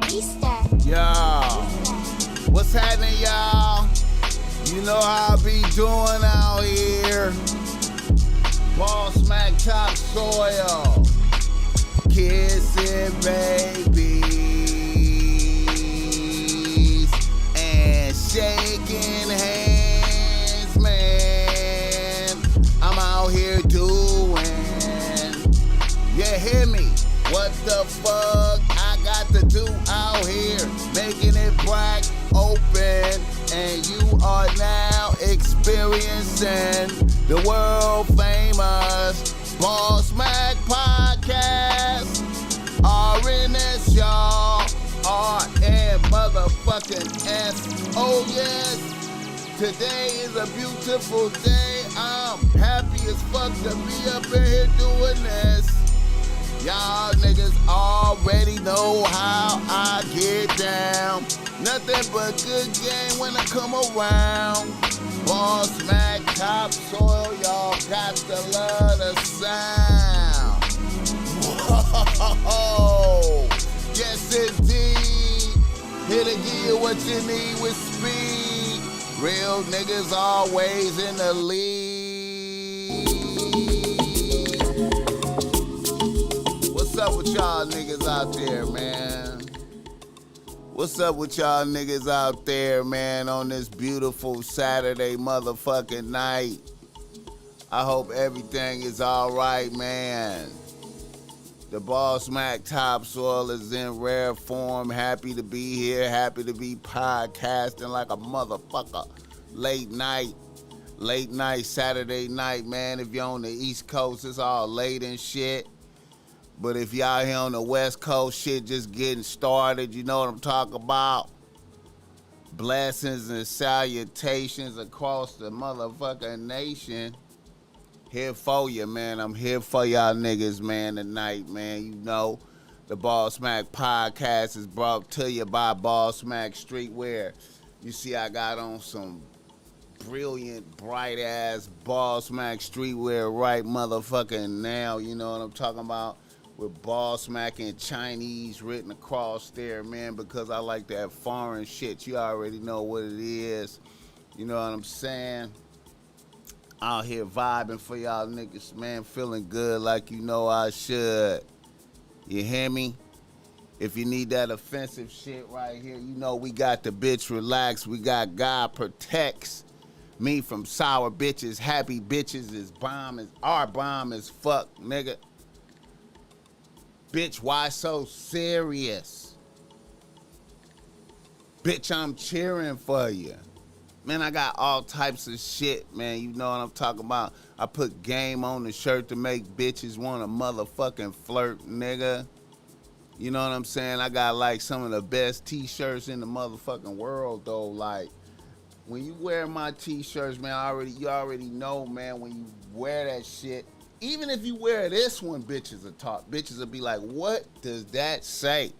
Yo, what's happening, y'all? You know how I be doing out here. BossMack topsoil, kissing babies and shaking hands, man. I'm out here doing, yeah, hear me? What the fuck I got to do out here? Making it black open, and you are now experiencing the world famous BossMack podcast. RNS, y'all. RN motherfucking S. Oh yes. Today is a beautiful day. I'm happy as fuck to be up in here doing this. Y'all niggas already know how I get down. Nothing but good game when I come around. BossMack topsoil, y'all got to love the sound. Whoa, yes indeed. Here to give you what you need with speed. Real niggas always in the lead. What's up with y'all niggas out there, man? What's up with y'all niggas out there, man, on this beautiful Saturday motherfucking night? I hope everything is all right, man. The BossMack topsoil is in rare form. Happy to be here. Happy to be podcasting like a motherfucker. Late night Saturday night, man. If you're on the East Coast, it's all late and shit. But if y'all here on the West Coast, shit just getting started, you know what I'm talking about? Blessings and salutations across the motherfucking nation. Here for you, man. I'm here for y'all niggas, man, tonight, man. You know, the BossMack podcast is brought to you by BossMack Streetwear. You see, I got on some brilliant, bright-ass BossMack Streetwear right motherfucking now. You know what I'm talking about? With BossMack in Chinese written across there, man, because I like that foreign shit. You already know what it is. You know what I'm saying? Out here vibing for y'all niggas, man, feeling good like you know I should. You hear me? If you need that offensive shit right here, you know we got the bitch relax. We got God protects me from sour bitches. Happy bitches is bomb is our bomb is fuck, nigga. Bitch, why so serious? Bitch, I'm cheering for you. Man, I got all types of shit, man. You know what I'm talking about. I put game on the shirt to make bitches want to motherfucking flirt, nigga. You know what I'm saying? I got like some of the best t-shirts in the motherfucking world, though. Like, when you wear my t-shirts, man, you already know, man, when you wear that shit, even if you wear this one, bitches will be like, what does that say?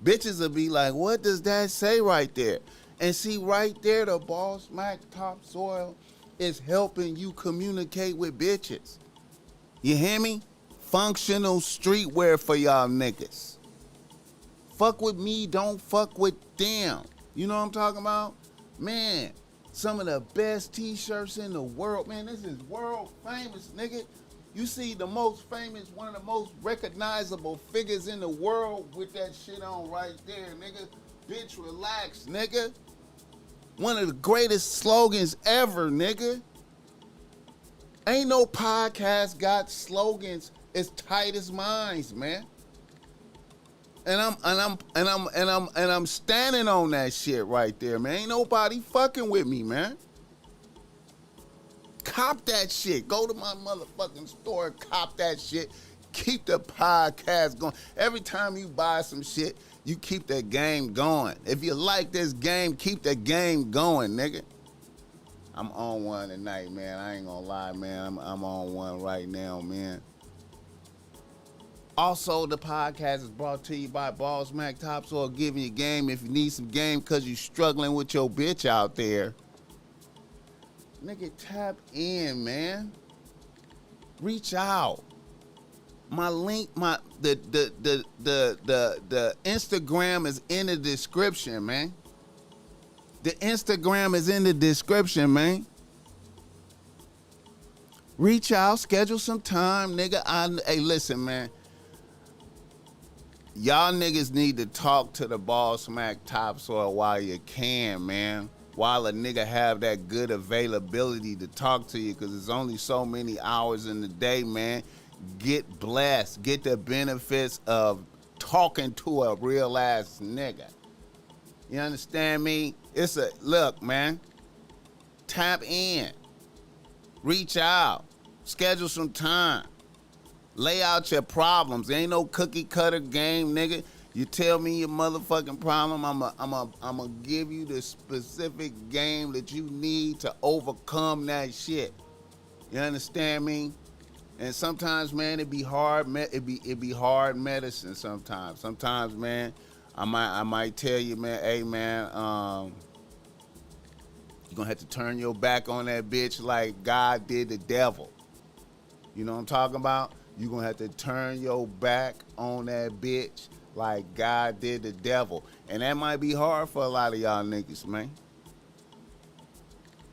Bitches will be like, what does that say right there? And see, right there, the BossMack topsoil is helping you communicate with bitches. You hear me? Functional streetwear for y'all niggas. Fuck with me, don't fuck with them. You know what I'm talking about? Man, some of the best t-shirts in the world. Man, this is world famous, nigga. You see the most famous, one of the most recognizable figures in the world with that shit on right there, nigga. Bitch, relax, nigga. One of the greatest slogans ever, nigga. Ain't no podcast got slogans as tight as mine, man. And I'm standing on that shit right there, man. Ain't nobody fucking with me, man. Cop that shit. Go to my motherfucking store, cop that shit. Keep the podcast going. Every time you buy some shit, you keep that game going. If you like this game, keep the game going, nigga. I'm on one tonight, man. I ain't gonna lie, man. I'm on one right now, man. Also, the podcast is brought to you by BossMack Topsoil, giving you game if you need some game because you struggling with your bitch out there. Nigga, tap in, man. Reach out. My link, the Instagram is in the description, man. The Instagram is in the description, man. Reach out, schedule some time, nigga. Hey, listen, man. Y'all niggas need to talk to the BossMack Topsoil while you can, man. While a nigga have that good availability to talk to you, because there's only so many hours in the day, man. Get blessed. Get the benefits of talking to a real ass nigga. You understand me? Look, man. Tap in. Reach out. Schedule some time. Lay out your problems. There ain't no cookie cutter game, nigga. You tell me your motherfucking problem, I'ma give you the specific game that you need to overcome that shit. You understand me? And sometimes, man, it be hard. It be hard medicine sometimes. Sometimes, man, I might tell you, man, hey, man, you're gonna have to turn your back on that bitch like God did the devil. You know what I'm talking about? You're gonna have to turn your back on that bitch like God did the devil. And that might be hard for a lot of y'all niggas, man.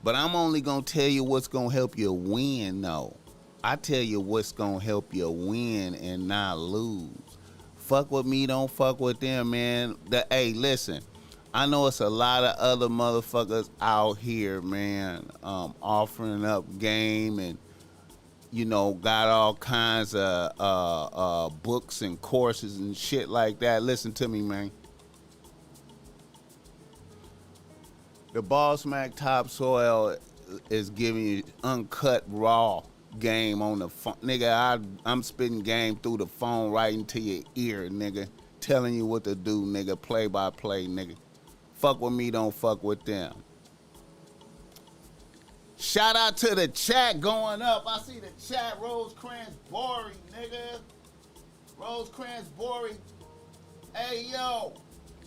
But I'm only gonna tell you what's gonna help you win, though. I tell you what's gonna help you win and not lose. Fuck with me, don't fuck with them, man. Hey, listen. I know it's a lot of other motherfuckers out here, man, offering up game and, you know, got all kinds of books and courses and shit like that. Listen to me, man. The BossMack Topsoil is giving you uncut, raw game on the phone. Nigga, I'm spitting game through the phone right into your ear, nigga. Telling you what to do, nigga. Play by play, nigga. Fuck with me, don't fuck with them. Shout out to the chat going up. I see the chat. Rosecrans Bory, nigga. Rosecrans Bory. Hey, yo.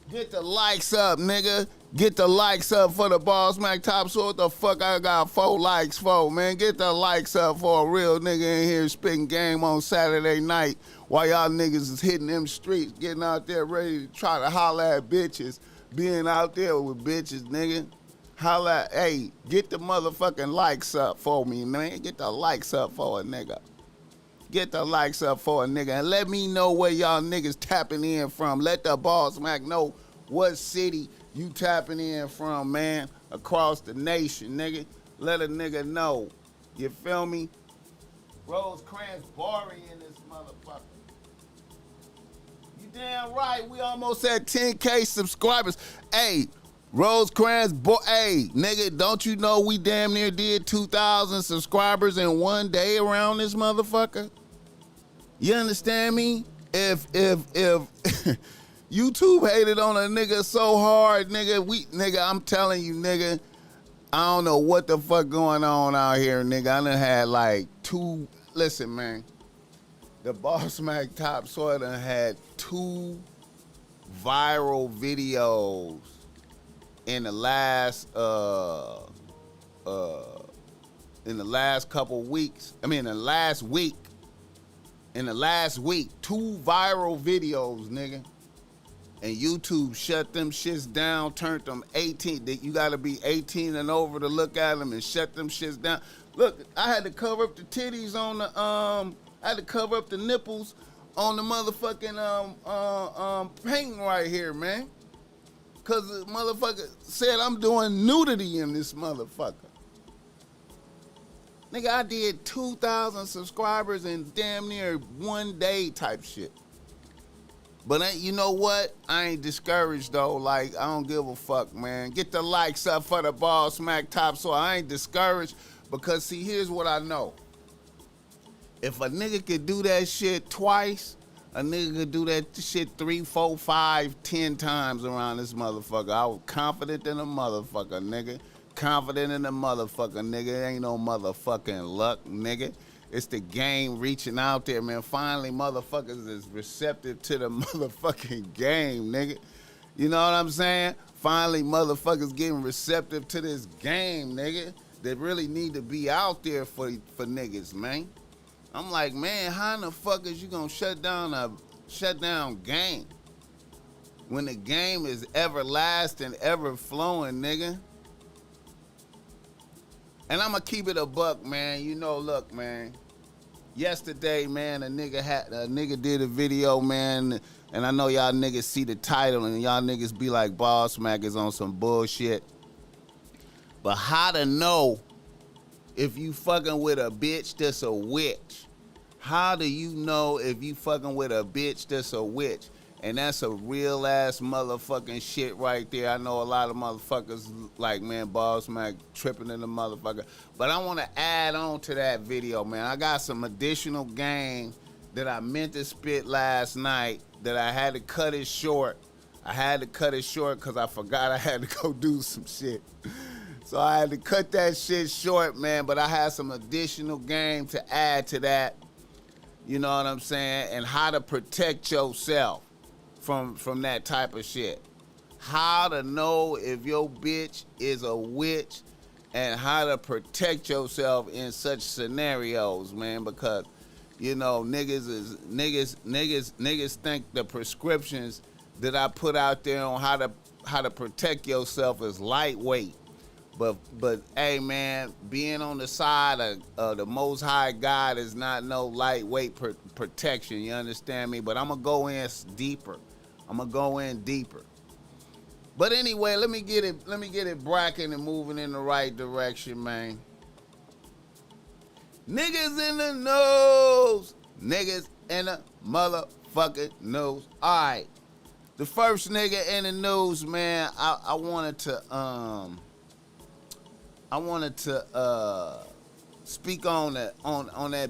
Get the likes up, nigga. Get the likes up for the BossMack Topsoil. What the fuck I got 4 likes for, man? Get the likes up for a real nigga in here spitting game on Saturday night while y'all niggas is hitting them streets, getting out there ready to try to holler at bitches, being out there with bitches, nigga. Holla, hey, get the motherfucking likes up for me, man. Get the likes up for a nigga. Get the likes up for a nigga. And let me know where y'all niggas tapping in from. Let the BossMack know what city you tapping in from, man. Across the nation, nigga. Let a nigga know. You feel me? Rosecrans Bory in this motherfucker. You damn right. We almost at 10K subscribers. Hey, Rosecrans, hey, nigga, don't you know we damn near did 2,000 subscribers in one day around this motherfucker? You understand me? If YouTube hated on a nigga so hard, nigga, I'm telling you, nigga, I don't know what the fuck going on out here, nigga. I done had like listen, man, the BossMack Topsoil done had 2 viral videos in the last couple weeks. I mean, in the last week, 2 viral videos, nigga. And YouTube shut them shits down, turned them 18. You gotta be 18 and over to look at them and shut them shits down. Look, I had to cover up the titties on the I had to cover up the nipples on the motherfucking painting right here, man. Cause the motherfucker said I'm doing nudity in this motherfucker. Nigga, I did 2,000 subscribers in damn near one day type shit. But you know what? I ain't discouraged though. Like, I don't give a fuck, man. Get the likes up for the BossMack Topsoil. I ain't discouraged because see, here's what I know. If a nigga could do that shit twice, a nigga could do that shit 3, 4, 5, 10 times around this motherfucker. I was confident in a motherfucker, nigga. Confident in a motherfucker, nigga. It ain't no motherfucking luck, nigga. It's the game reaching out there, man. Finally, motherfuckers is receptive to the motherfucking game, nigga. You know what I'm saying? Finally, motherfuckers getting receptive to this game, nigga. That really need to be out there for niggas, man. I'm like, man, how in the fuck is you gonna shut down game when the game is everlasting, ever flowing, nigga? And I'ma keep it a buck, man. You know, look, man. Yesterday, man, a nigga did a video, man, and I know y'all niggas see the title and y'all niggas be like, BossMack is on some bullshit. But how to know if you fucking with a bitch that's a witch? How do you know if you fucking with a bitch that's a witch? And that's a real ass motherfucking shit right there. I know a lot of motherfuckers like, man, BossMack tripping in the motherfucker. But I want to add on to that video, man. I got some additional game that I meant to spit last night that I had to cut it short. I had to cut it short because I forgot I had to go do some shit. So I had to cut that shit short, man. But I had some additional game to add to that. You know what I'm saying? And how to protect yourself from that type of shit. How to know if your bitch is a witch and how to protect yourself in such scenarios, man, because you know niggas think the prescriptions that I put out there on how to protect yourself is lightweight. But hey, man, being on the side of the Most High God is not no lightweight protection. You understand me? But I'm gonna go in deeper. But anyway, let me get it bracking and moving in the right direction, man. Niggas in the nose. Niggas in the motherfucking nose. All right. The first nigga in the news, man, I wanted to speak on that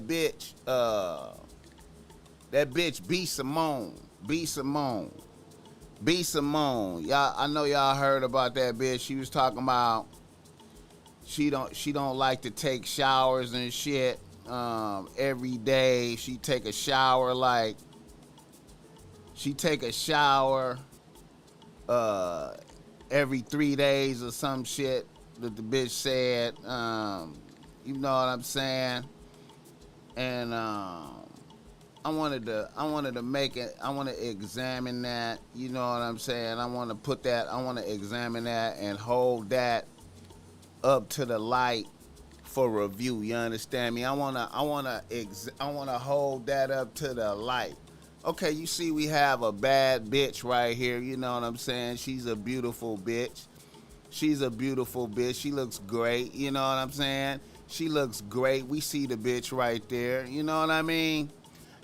bitch. That bitch BSimone. Y'all, I know y'all heard about that bitch. She was talking about she don't like to take showers and shit. Every day she take a shower every 3 days or some shit that the bitch said. You know what I'm saying? And I wanted to examine that, you know what I'm saying? I want to examine that and hold that up to the light for review, you understand me? I want to hold that up to the light. Okay, you see we have a bad bitch right here, you know what I'm saying? She's a beautiful bitch. She looks great, you know what I'm saying? She looks great. We see the bitch right there, you know what I mean?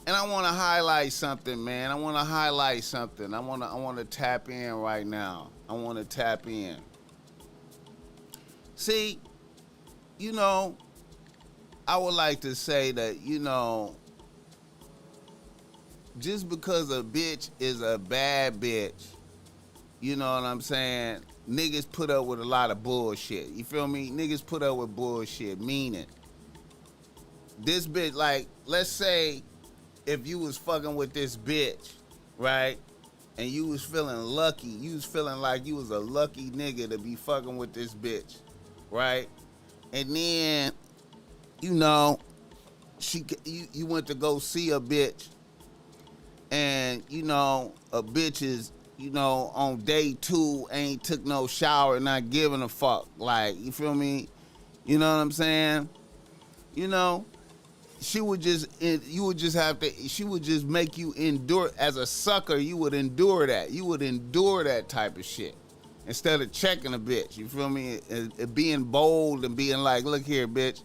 And I want to highlight something, man. I want to tap in right now. See, you know, I would like to say that, you know, just because a bitch is a bad bitch, you know what I'm saying? Niggas put up with a lot of bullshit. You feel me? Niggas put up with bullshit, meaning this bitch, like, let's say if you was fucking with this bitch, right? And you was feeling lucky, you was feeling like you was a lucky nigga to be fucking with this bitch, right? And then, you know, you went to go see a bitch, and, you know, a bitch is, you know, on day 2 ain't took no shower, not giving a fuck. Like, you feel me? You know what I'm saying? You know, she would just make you endure. As a sucker, you would endure that. You would endure that type of shit instead of checking a bitch. You feel me? And being bold and being like, look here, bitch,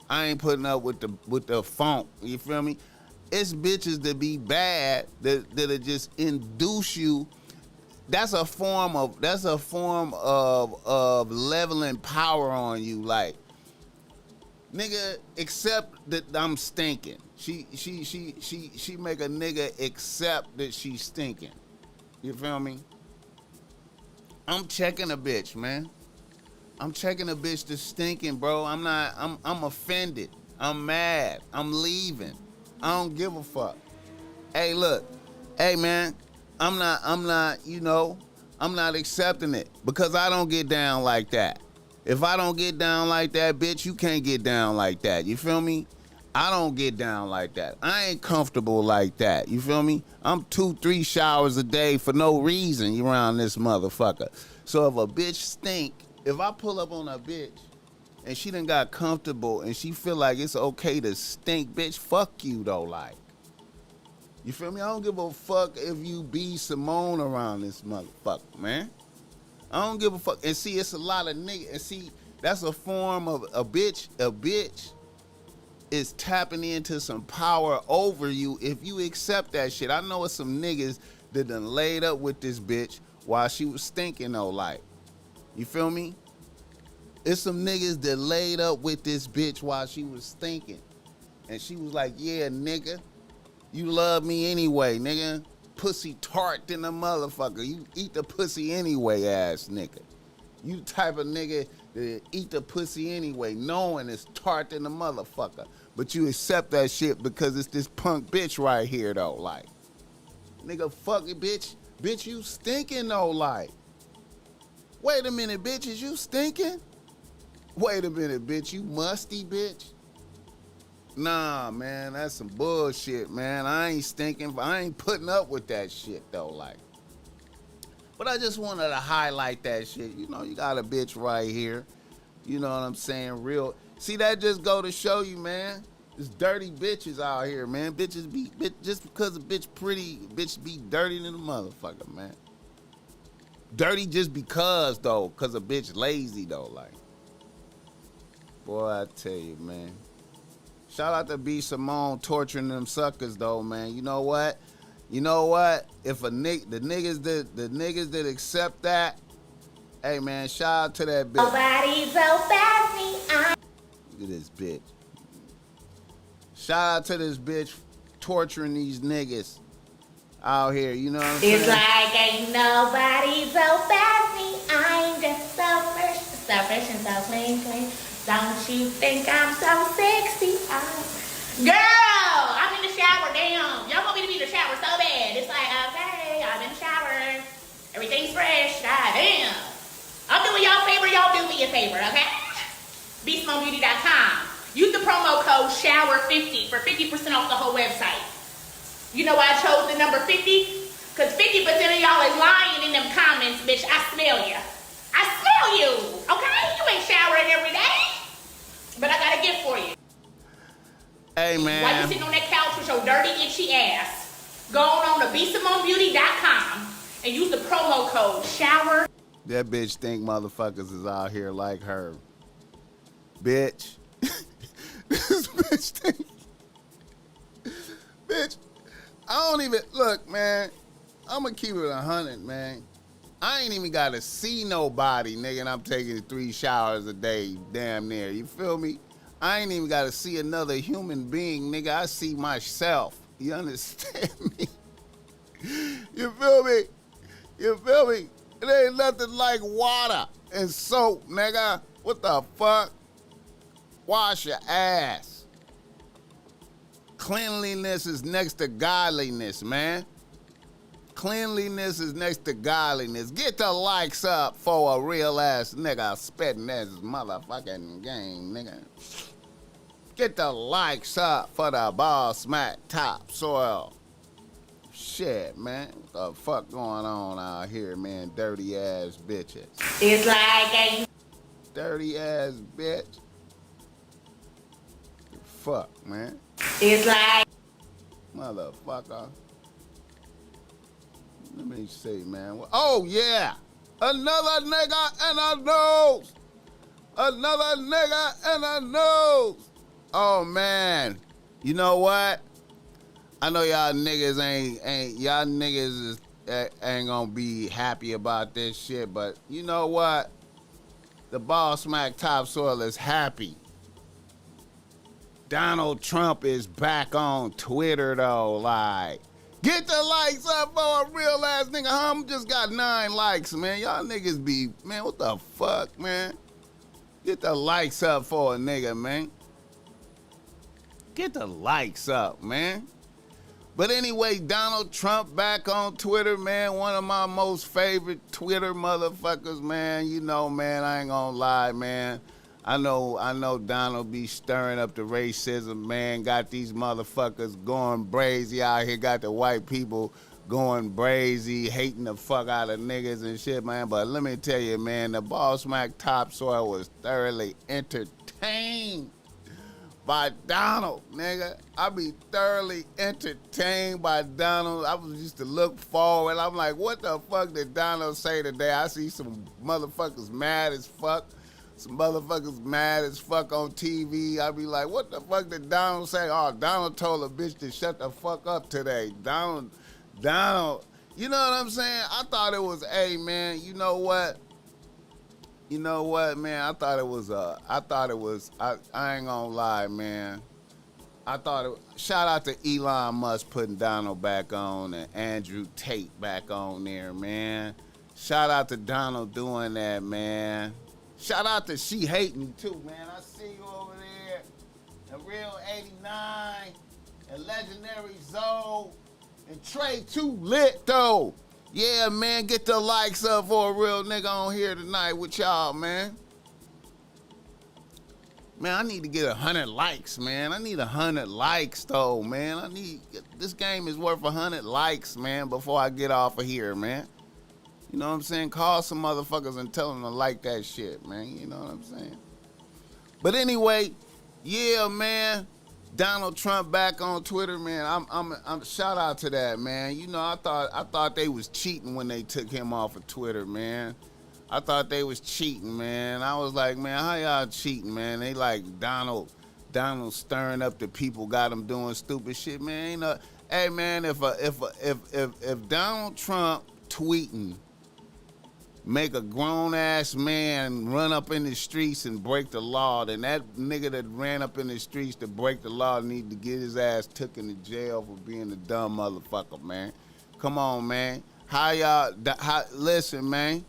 I ain't putting up with the funk. You feel me? It's bitches that be bad that'll just induce you. That's a form of leveling power on you. Like, nigga, accept that I'm stinking. She make a nigga accept that she's stinking. You feel me? I'm checking a bitch, man. I'm checking a bitch that's stinking, bro. I'm offended. I'm mad. I'm leaving. I don't give a fuck. Hey, look. Hey, man. I'm not, you know, I'm not accepting it because I don't get down like that. If I don't get down like that, bitch, you can't get down like that. You feel me? I don't get down like that. I ain't comfortable like that. You feel me? I'm 2-3 showers a day for no reason. You around this motherfucker. So if a bitch stink, if I pull up on a bitch and she done got comfortable and she feel like it's okay to stink, bitch, fuck you though, like. You feel me? I don't give a fuck if you BSimone around this motherfucker, man. I don't give a fuck. And see, it's a lot of niggas. And see, that's a form of a bitch. A bitch is tapping into some power over you if you accept that shit. I know it's some niggas that done laid up with this bitch while she was stinking though, like. You feel me? It's some niggas that laid up with this bitch while she was stinking. And she was like, yeah, nigga, you love me anyway, nigga. Pussy tart than a motherfucker. You eat the pussy anyway, ass nigga. You the type of nigga that eat the pussy anyway, knowing it's tart than a motherfucker. But you accept that shit because it's this punk bitch right here, though, like. Nigga, fuck it, bitch. Bitch, you stinking, though, like. Wait a minute, bitch, is you stinking? Wait a minute, bitch, you musty, bitch? Nah, man, that's some bullshit, man. I ain't stinking. I ain't putting up with that shit, though, like. But I just wanted to highlight that shit. You know, you got a bitch right here. You know what I'm saying? Real. See, that just go to show you, man. There's dirty bitches out here, man. Bitches be, just because a bitch pretty, bitch be dirty than a motherfucker, man. Dirty just because, though, because a bitch lazy, though, like. Boy, I tell you, man. Shout out to BSimone torturing them suckers, though, man. You know what? You know what? If the niggas that accept that, hey, man, shout out to that bitch. Nobody's so fancy. Look at this bitch. Shout out to this bitch torturing these niggas out here. You know what I'm saying? It's like ain't nobody so fancy. I'm just so fresh and so clean, clean. Don't you think I'm so sexy? Girl, I'm in the shower, damn. Y'all want me to be in the shower so bad. It's like, okay, I'm in the shower. Everything's fresh, god damn. I'm doing y'all a favor, y'all do me a favor, okay? BSimoneBeauty.com. Use the promo code SHOWER50 for 50% off the whole website. You know why I chose the number 50? Because 50% of y'all is lying in them comments, bitch. I smell you. I smell you, okay? You ain't showering every day. But I got a gift for you. Hey, man. While you sitting on that couch with your dirty, itchy ass, go on to BSimoneBeauty.com and use the promo code SHOWER. That bitch think motherfuckers is out here like her. Bitch. This bitch think. Bitch. I don't even, look, man. I'm going to keep it 100, man. I ain't even got to see nobody, nigga, and I'm taking 3 showers a day, damn near. You feel me? I ain't even got to see another human being, nigga. I see myself. You understand me? You feel me? You feel me? It ain't nothing like water and soap, nigga. What the fuck? Wash your ass. Cleanliness is next to godliness, man. Cleanliness is next to godliness. Get the likes up for a real ass nigga spitting this motherfucking game, nigga. Get the likes up for the BossMack topsoil. Shit, man. What the fuck going on out here, man? Dirty ass bitches. It's like a dirty ass bitch. Fuck, man. It's like motherfucker. Let me see, man. Oh, yeah. Another nigga and a nose. Another nigga and a nose. Oh, man. You know what? I know y'all niggas ain't gonna be happy about this shit, but you know what? The BossMack topsoil is happy. Donald Trump is back on Twitter, though, like. Get the likes up for a real ass nigga. I'm just got 9 likes, man. Y'all niggas be, man, what the fuck, man? Get the likes up for a nigga, man. Get the likes up, man. But anyway, Donald Trump back on Twitter, man. One of my most favorite Twitter motherfuckers, man. You know, man, I ain't gonna lie, man. I know Donald be stirring up the racism, man. Got these motherfuckers going brazy out here. Got the white people going brazy, hating the fuck out of niggas and shit, man. But let me tell you, man, the BossMack Topsoil was thoroughly entertained by Donald, nigga. I be thoroughly entertained by Donald. I was used to look forward. I'm like, what the fuck did Donald say today? I see some motherfuckers mad as fuck. Some motherfuckers mad as fuck on TV. I be like, what the fuck did Donald say? Oh, Donald told a bitch to shut the fuck up today. Donald, you know what I'm saying? I thought it was, hey, man, you know what? You know what, man? I ain't gonna lie, man. Shout out to Elon Musk putting Donald back on and Andrew Tate back on there, man. Shout out to Donald doing that, man. Shout out to She Hate Me too, man. I see you over there. And Real 89 and Legendary Zoe and Trey Too Lit though. Yeah, man, get the likes up for a real nigga on here tonight with y'all, man. Man, I need to get 100 likes, man. I need 100 likes, though, man. This game is worth 100 likes, man, before I get off of here, man. You know what I'm saying? Call some motherfuckers and tell them to like that shit, man. You know what I'm saying? But anyway, yeah, man. Donald Trump back on Twitter, man. I'm shout out to that, man. You know, I thought they was cheating when they took him off of Twitter, man. I thought they was cheating, man. I was like, man, how y'all cheating, man? They like Donald stirring up the people, got them doing stupid shit, man. Hey, man, if Donald Trump tweeting make a grown-ass man run up in the streets and break the law, then that nigga that ran up in the streets to break the law need to get his ass taken to jail for being a dumb motherfucker, man. Come on, man. Listen, man.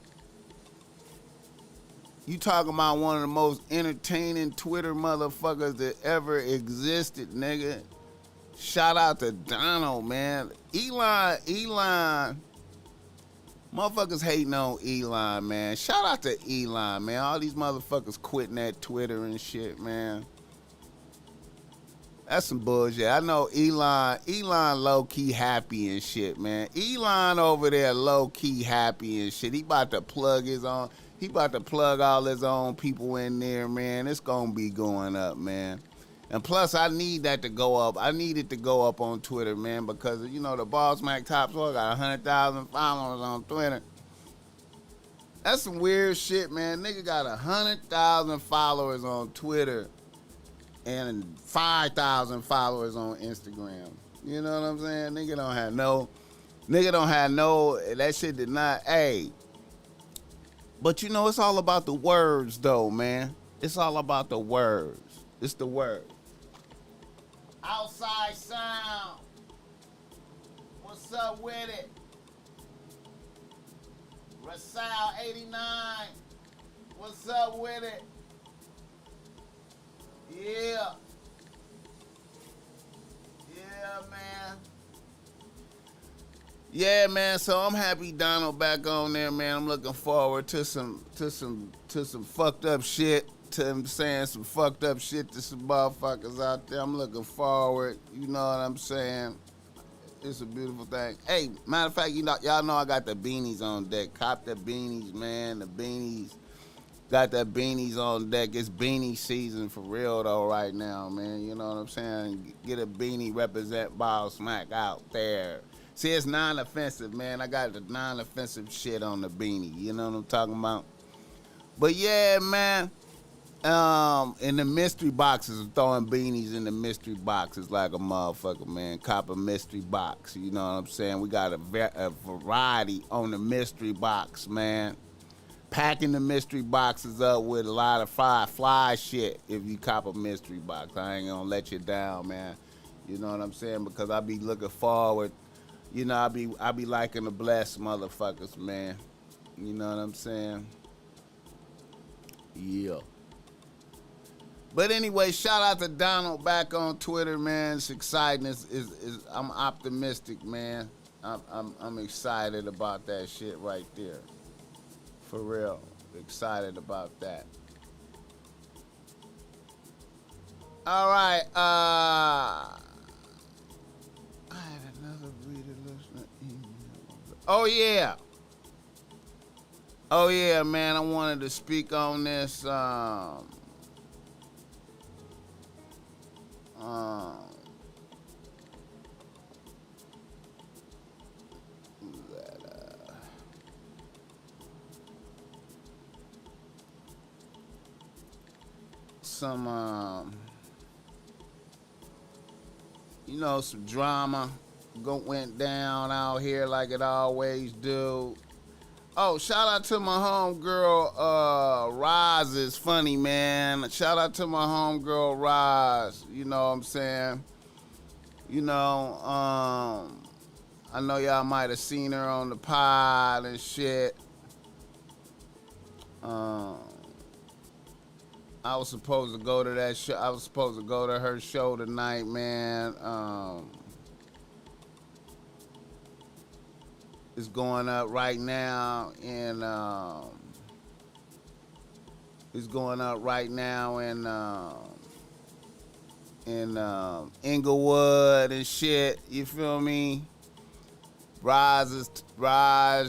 You talking about one of the most entertaining Twitter motherfuckers that ever existed, nigga. Shout out to Donald, man. Elon. Motherfuckers hating on Elon, man. Shout out to Elon, man. All these motherfuckers quitting that Twitter and shit, man. That's some bullshit. I know Elon low-key happy and shit, man. Elon over there low-key happy and shit. He about to plug all his own people in there, man. It's gonna be going up, man. And plus, I need that to go up. I need it to go up on Twitter, man, because, you know, the BossMack Topsoil got 100,000 followers on Twitter. That's some weird shit, man. Nigga got 100,000 followers on Twitter and 5,000 followers on Instagram. You know what I'm saying? Nigga don't have no, that shit did not, hey. But, you know, it's all about the words, though, man. It's all about the words. It's the word. Outside sound. What's up with it? Rasal 89. What's up with it? Yeah. Yeah, man. Yeah, man. So I'm happy Donald back on there, man. I'm looking forward to some fucked up shit. To him saying some fucked up shit to some motherfuckers out there. I'm looking forward. You know what I'm saying? It's a beautiful thing. Hey, matter of fact, y'all know I got the beanies on deck. Cop the beanies, man. The beanies. Got the beanies on deck. It's beanie season for real, though, right now, man. You know what I'm saying? Get a beanie, represent BossMack out there. See, it's non-offensive, man. I got the non-offensive shit on the beanie. You know what I'm talking about? But, yeah, man. In the mystery boxes, throwing beanies in the mystery boxes like a motherfucker, man. Cop a mystery box, you know what I'm saying? We got a variety on the mystery box, man. Packing the mystery boxes up with a lot of fly shit if you cop a mystery box. I ain't gonna let you down, man. You know what I'm saying? Because I be looking forward. You know, I be liking the blessed motherfuckers, man. You know what I'm saying? Yeah. But anyway, shout out to Donald back on Twitter, man. It's exciting. I'm optimistic, man. I'm excited about that shit right there. For real. Excited about that. All right. I had another reader listener email. Oh yeah. Oh yeah, man. I wanted to speak on this. Some some drama went down out here like it always do. Oh, shout out to my homegirl, Roz is funny, man. Shout out to my homegirl, Roz. You know what I'm saying? I know y'all might have seen her on the pod and shit. I was supposed to go to that show. I was supposed to go to her show tonight, man. It's going up right now in Inglewood and shit. You feel me? Roz,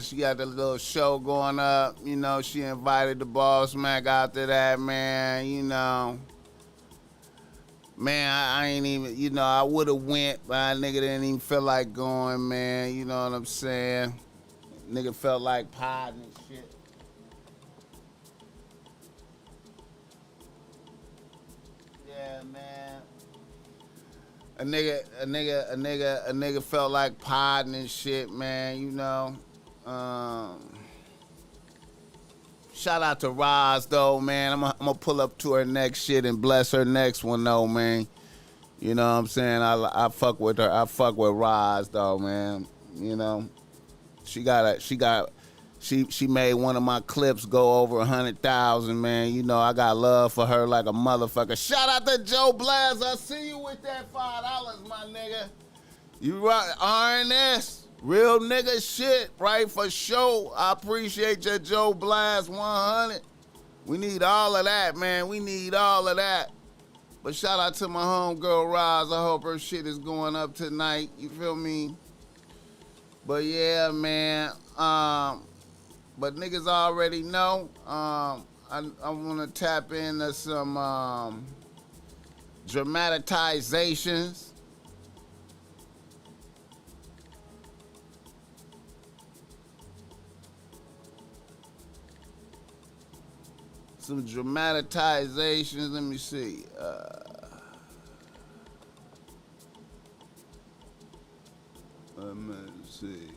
she got the little show going up. You know, she invited the BossMack after that, man. You know, man, I ain't even, I would have went, but a nigga didn't even feel like going, man. You know what I'm saying? Nigga felt like podding and shit. Yeah, man. A nigga felt like podding and shit, man. Shout out to Roz though, man. I'm gonna pull up to her next shit and bless her next one though, man. You know what I'm saying? I fuck with her. I fuck with Roz though, man. You know, she made one of my clips go over 100,000, man. You know, I got love for her like a motherfucker. Shout out to Joe Blaz. I see you with that $5, my nigga. You right, RNS. Real nigga shit, right, for sure. I appreciate your Joe Blaz 100. We need all of that, man. We need all of that. But shout out to my homegirl, Roz. I hope her shit is going up tonight. You feel me? But yeah, man. But niggas already know. I want to tap into some dramatizations. Some dramatizations. Let me see. Let me see.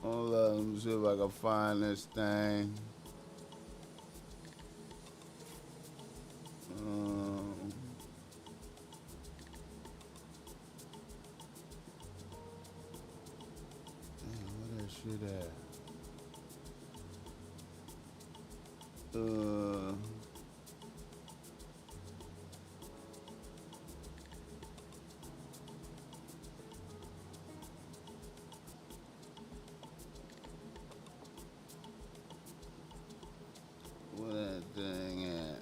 Hold on, let me see if I can find this thing. Where that shit at? Where that thing at?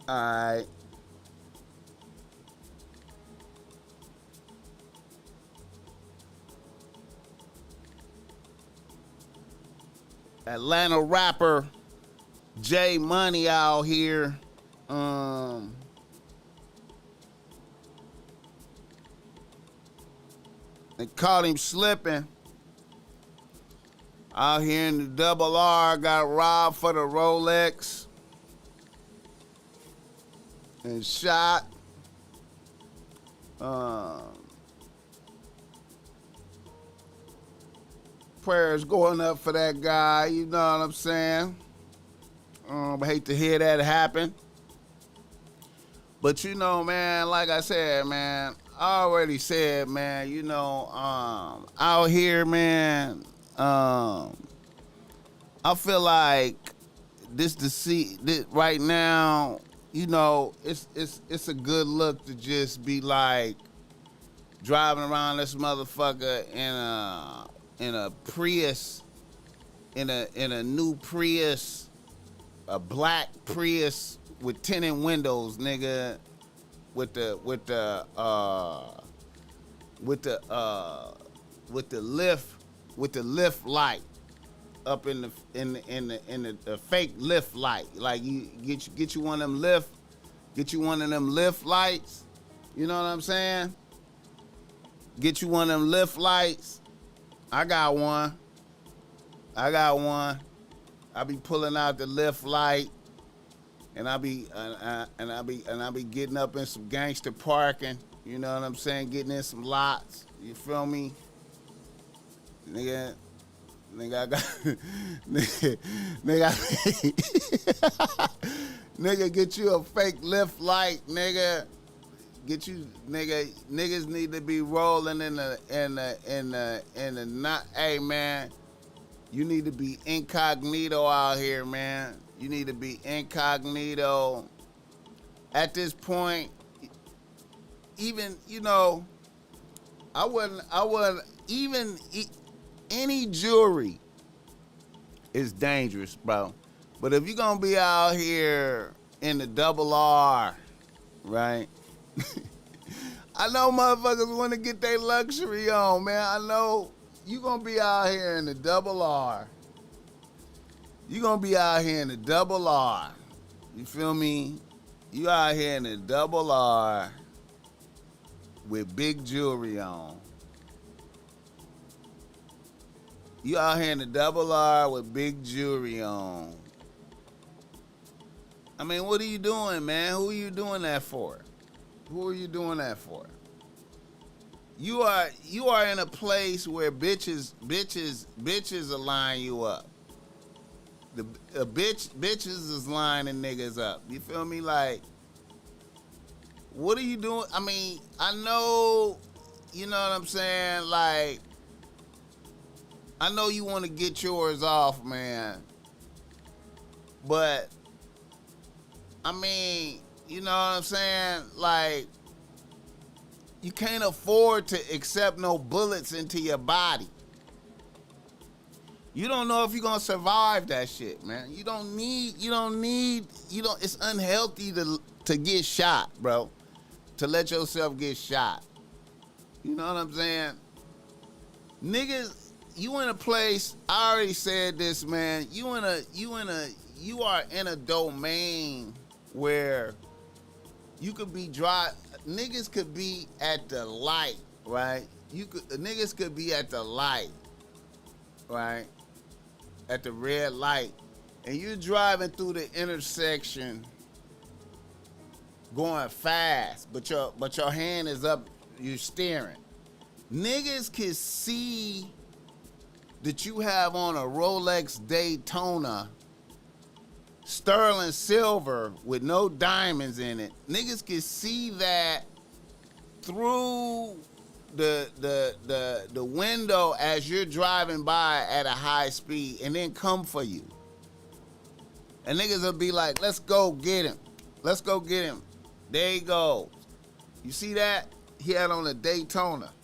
Alright. Atlanta rapper J Money out here. They caught him slipping. Out here in the double R, got robbed for the Rolex. And shot. Prayers going up for that guy, you know what I'm saying? I hate to hear that happen. But you know, man, like I said, man, I already said, man, out here, man, I feel like this right now, it's a good look to just be like driving around this motherfucker in a Prius, in a new Prius, a black Prius with tinted windows, nigga, with the lift light up in the fake lift light. Like you get you one of them lift lights. You know what I'm saying? Get you one of them lift lights. I got one. I be pulling out the lift light, and I be getting up in some gangster parking. You know what I'm saying? Getting in some lots. You feel me? Nigga, I got nigga, get you a fake lift light, nigga. Get you, niggas need to be rolling in the not. Hey, man, you need to be incognito out here, man. You need to be incognito. At this point, even, I wouldn't even any jewelry is dangerous, bro. But if you're gonna be out here in the double R, right? I know motherfuckers want to get their luxury on, man. I know you gonna be out here in the double R. You gonna be out here in the double R. You feel me? You out here in the double R with big jewelry on. You out here in the double R with big jewelry on. I mean, what are you doing, man? Who are you doing that for? Who are you doing that for? You are in a place where bitches will line you up. The bitches is lining niggas up. You feel me? Like, what are you doing? I mean, I know, you know what I'm saying? Like, I know you want to get yours off, man. But, I mean, you know what I'm saying? Like, you can't afford to accept no bullets into your body. You don't know if you're going to survive that shit, man. It's unhealthy to get shot, bro. To let yourself get shot. You know what I'm saying? Niggas, you in a place, I already said this, man. You are in a domain where you could be niggas could be at the light, right? Niggas could be at the light, right? At the red light, and you're driving through the intersection going fast, but your hand is up, you're steering. Niggas can see that you have on a Rolex Daytona sterling silver with no diamonds in it. Niggas can see that through the window as you're driving by at a high speed, and then come for you. And niggas will be like, let's go get him. Let's go get him. There he goes. You see that? He had on a Daytona.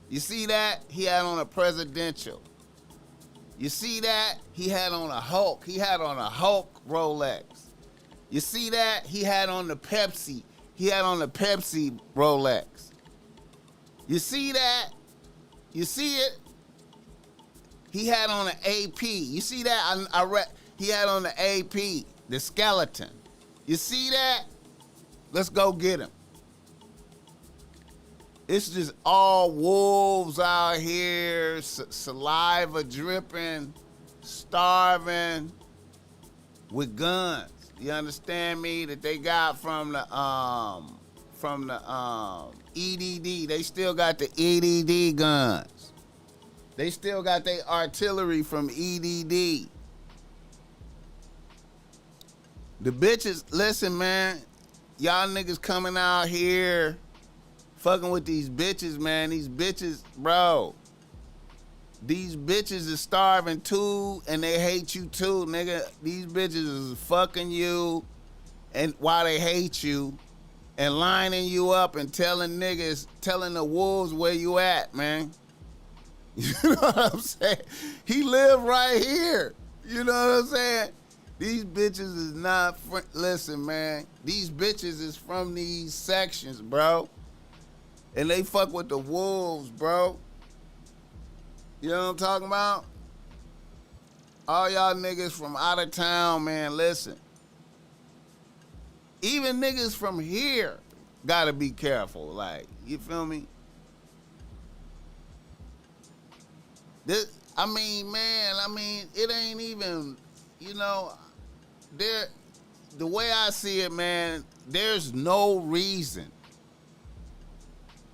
You see that? He had on a presidential. You see that? He had on a Hulk. He had on a Hulk Rolex. You see that? He had on the Pepsi. He had on the Pepsi Rolex. You see that? You see it? He had on an AP. You see that? He had on the AP, the skeleton. You see that? Let's go get him. It's just all wolves out here, saliva dripping, starving, with guns. You understand me? That they got from the EDD. They still got the EDD guns. They still got their artillery from EDD. The bitches, listen, man. Y'all niggas coming out here Fucking with these bitches, man. These bitches, bro. These bitches is starving too, and they hate you too, nigga. These bitches is fucking you, and while they hate you, and lining you up and telling niggas, telling the wolves where you at, man. You know what I'm saying? He live right here. You know what I'm saying? These bitches is not, listen, man. These bitches is from these sections, bro. And they fuck with the wolves, bro. You know what I'm talking about? All y'all niggas from out of town, man, listen. Even niggas from here gotta be careful. Like, you feel me? This, I mean, it ain't even, you know, the way I see it, man, there's no reason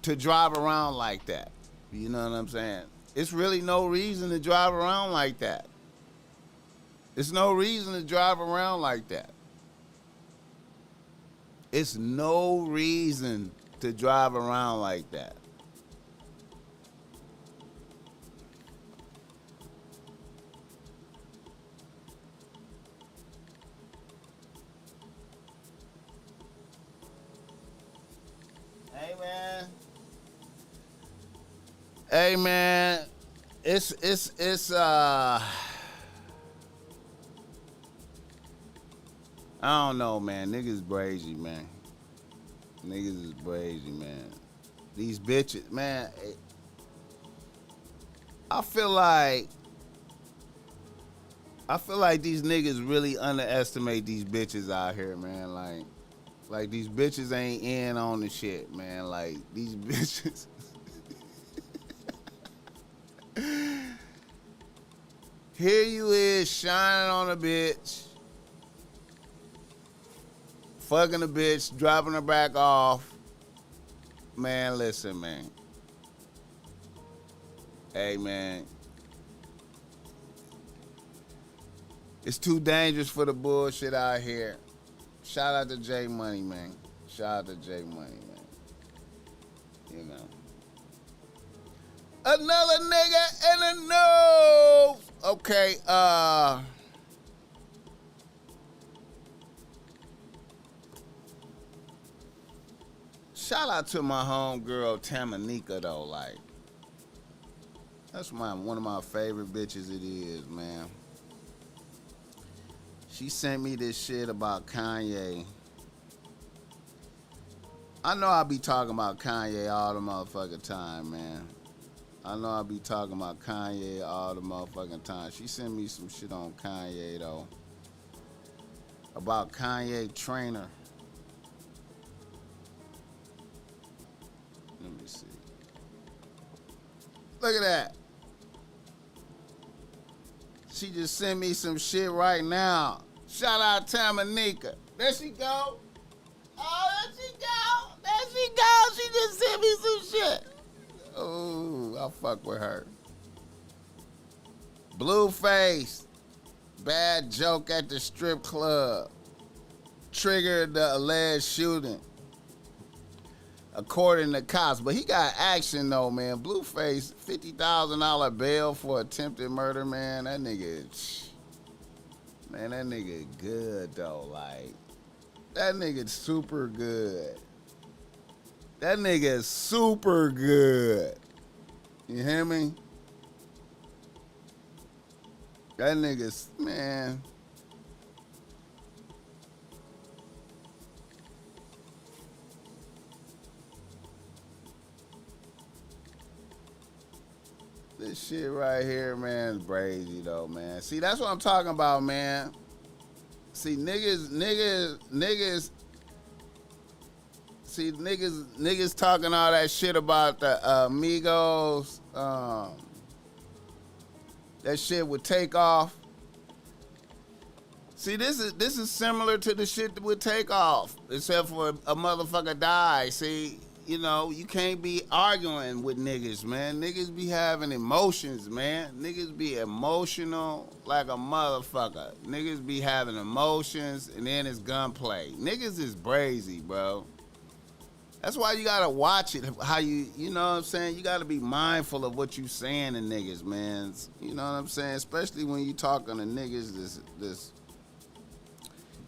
to drive around like that. You know what I'm saying? It's really no reason to drive around like that. It's no reason to drive around like that. It's no reason to drive around like that. Hey, man. Hey, man. It's I don't know, man. Niggas brazy, man. Niggas is brazy, man. These bitches, man. I feel like these niggas really underestimate these bitches out here, man. Like these bitches ain't in on the shit, man. Like these bitches. Here you is shining on a bitch. Fucking a bitch, dropping her back off. Man, listen, man. Hey, man. It's too dangerous for the bullshit out here. Shout out to J Money, man. Shout out to J Money, man. You know. Another nigga in the nose. Okay, shout out to my homegirl Tamanika though, like that's one of my favorite bitches it is, man. She sent me this shit about Kanye. I know I be talking about Kanye all the motherfucking time, man. I know I be talking about Kanye all the motherfucking time. She sent me some shit on Kanye though. About Kanye Trainer. Let me see. Look at that. She just sent me some shit right now. Shout out Tamanika. There she go. Oh, there she go. There she go. She just sent me some shit. Oh, I fuck with her. Blueface. Bad joke at the strip club. Triggered the alleged shooting. According to cops. But he got action though, man. Blueface, $50,000 bail for attempted murder, man. That nigga good though. Like, that nigga super good. That nigga is super good. You hear me? That nigga's, man. This shit right here, man, is brazy though, man. See, that's what I'm talking about, man. See, niggas talking all that shit about the Migos, that shit would take off. See, this is similar to the shit that would take off, except for a motherfucker die. See, you know, you can't be arguing with niggas, man. Niggas be having emotions, man. Niggas be emotional like a motherfucker. Niggas be having emotions, and then it's gunplay. Niggas is brazy, bro. That's why you gotta watch it. How you know what I'm saying? You gotta be mindful of what you saying to niggas, man. You know what I'm saying? Especially when you talking to niggas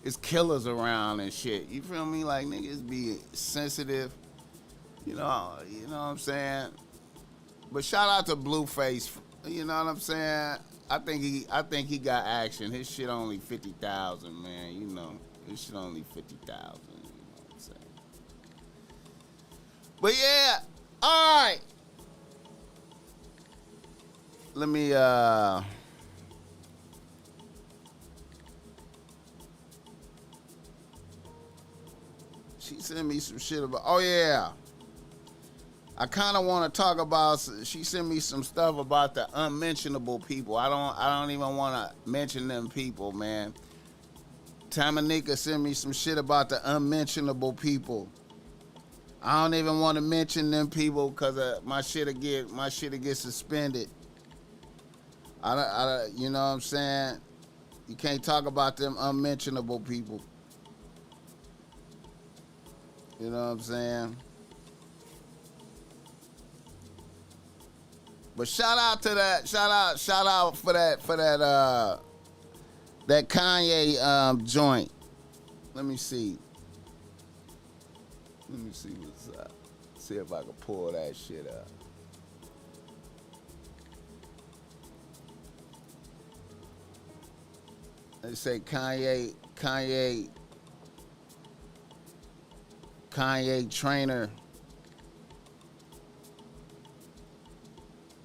it's killers around and shit. You feel me? Like niggas be sensitive. You know what I'm saying? But shout out to Blueface. You know what I'm saying? I think he got action. His shit only 50,000, man. You know, his shit only 50,000. You know what I'm saying? But yeah, all right. Let me she sent me some shit about. Oh yeah. I kind of want to talk about. She sent me some stuff about the unmentionable people. I don't even want to mention them people, man. Tamanika sent me some shit about the unmentionable people. I don't even want to mention them people because my shit'll get suspended. You know what I'm saying? You can't talk about them unmentionable people. You know what I'm saying? But shout out to that. Shout out for that that Kanye joint. Let me see what's up. See if I can pull that shit up. They say Kanye trainer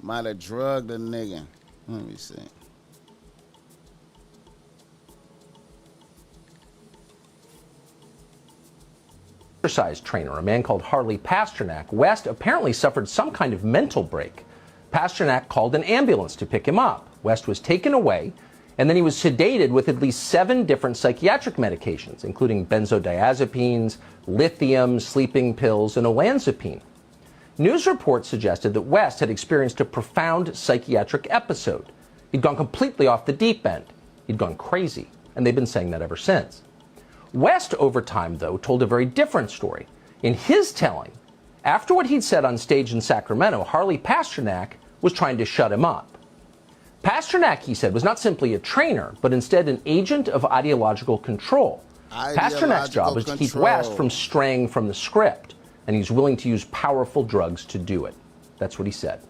might have drugged a nigga. Let me see. Exercise trainer, a man called Harley Pasternak, West apparently suffered some kind of mental break. Pasternak called an ambulance to pick him up. West was taken away, and then he was sedated with at least 7 different psychiatric medications, including benzodiazepines, lithium, sleeping pills, and olanzapine. News reports suggested that West had experienced a profound psychiatric episode. He'd gone completely off the deep end. He'd gone crazy, and they've been saying that ever since. West, over time, though, told a very different story. In his telling, after what he'd said on stage in Sacramento, Harley Pasternak was trying to shut him up. Pasternak, he said, was not simply a trainer, but instead an agent of ideological control. Pasternak's job was to keep West from straying from the script, and he's willing to use powerful drugs to do it. That's what he said.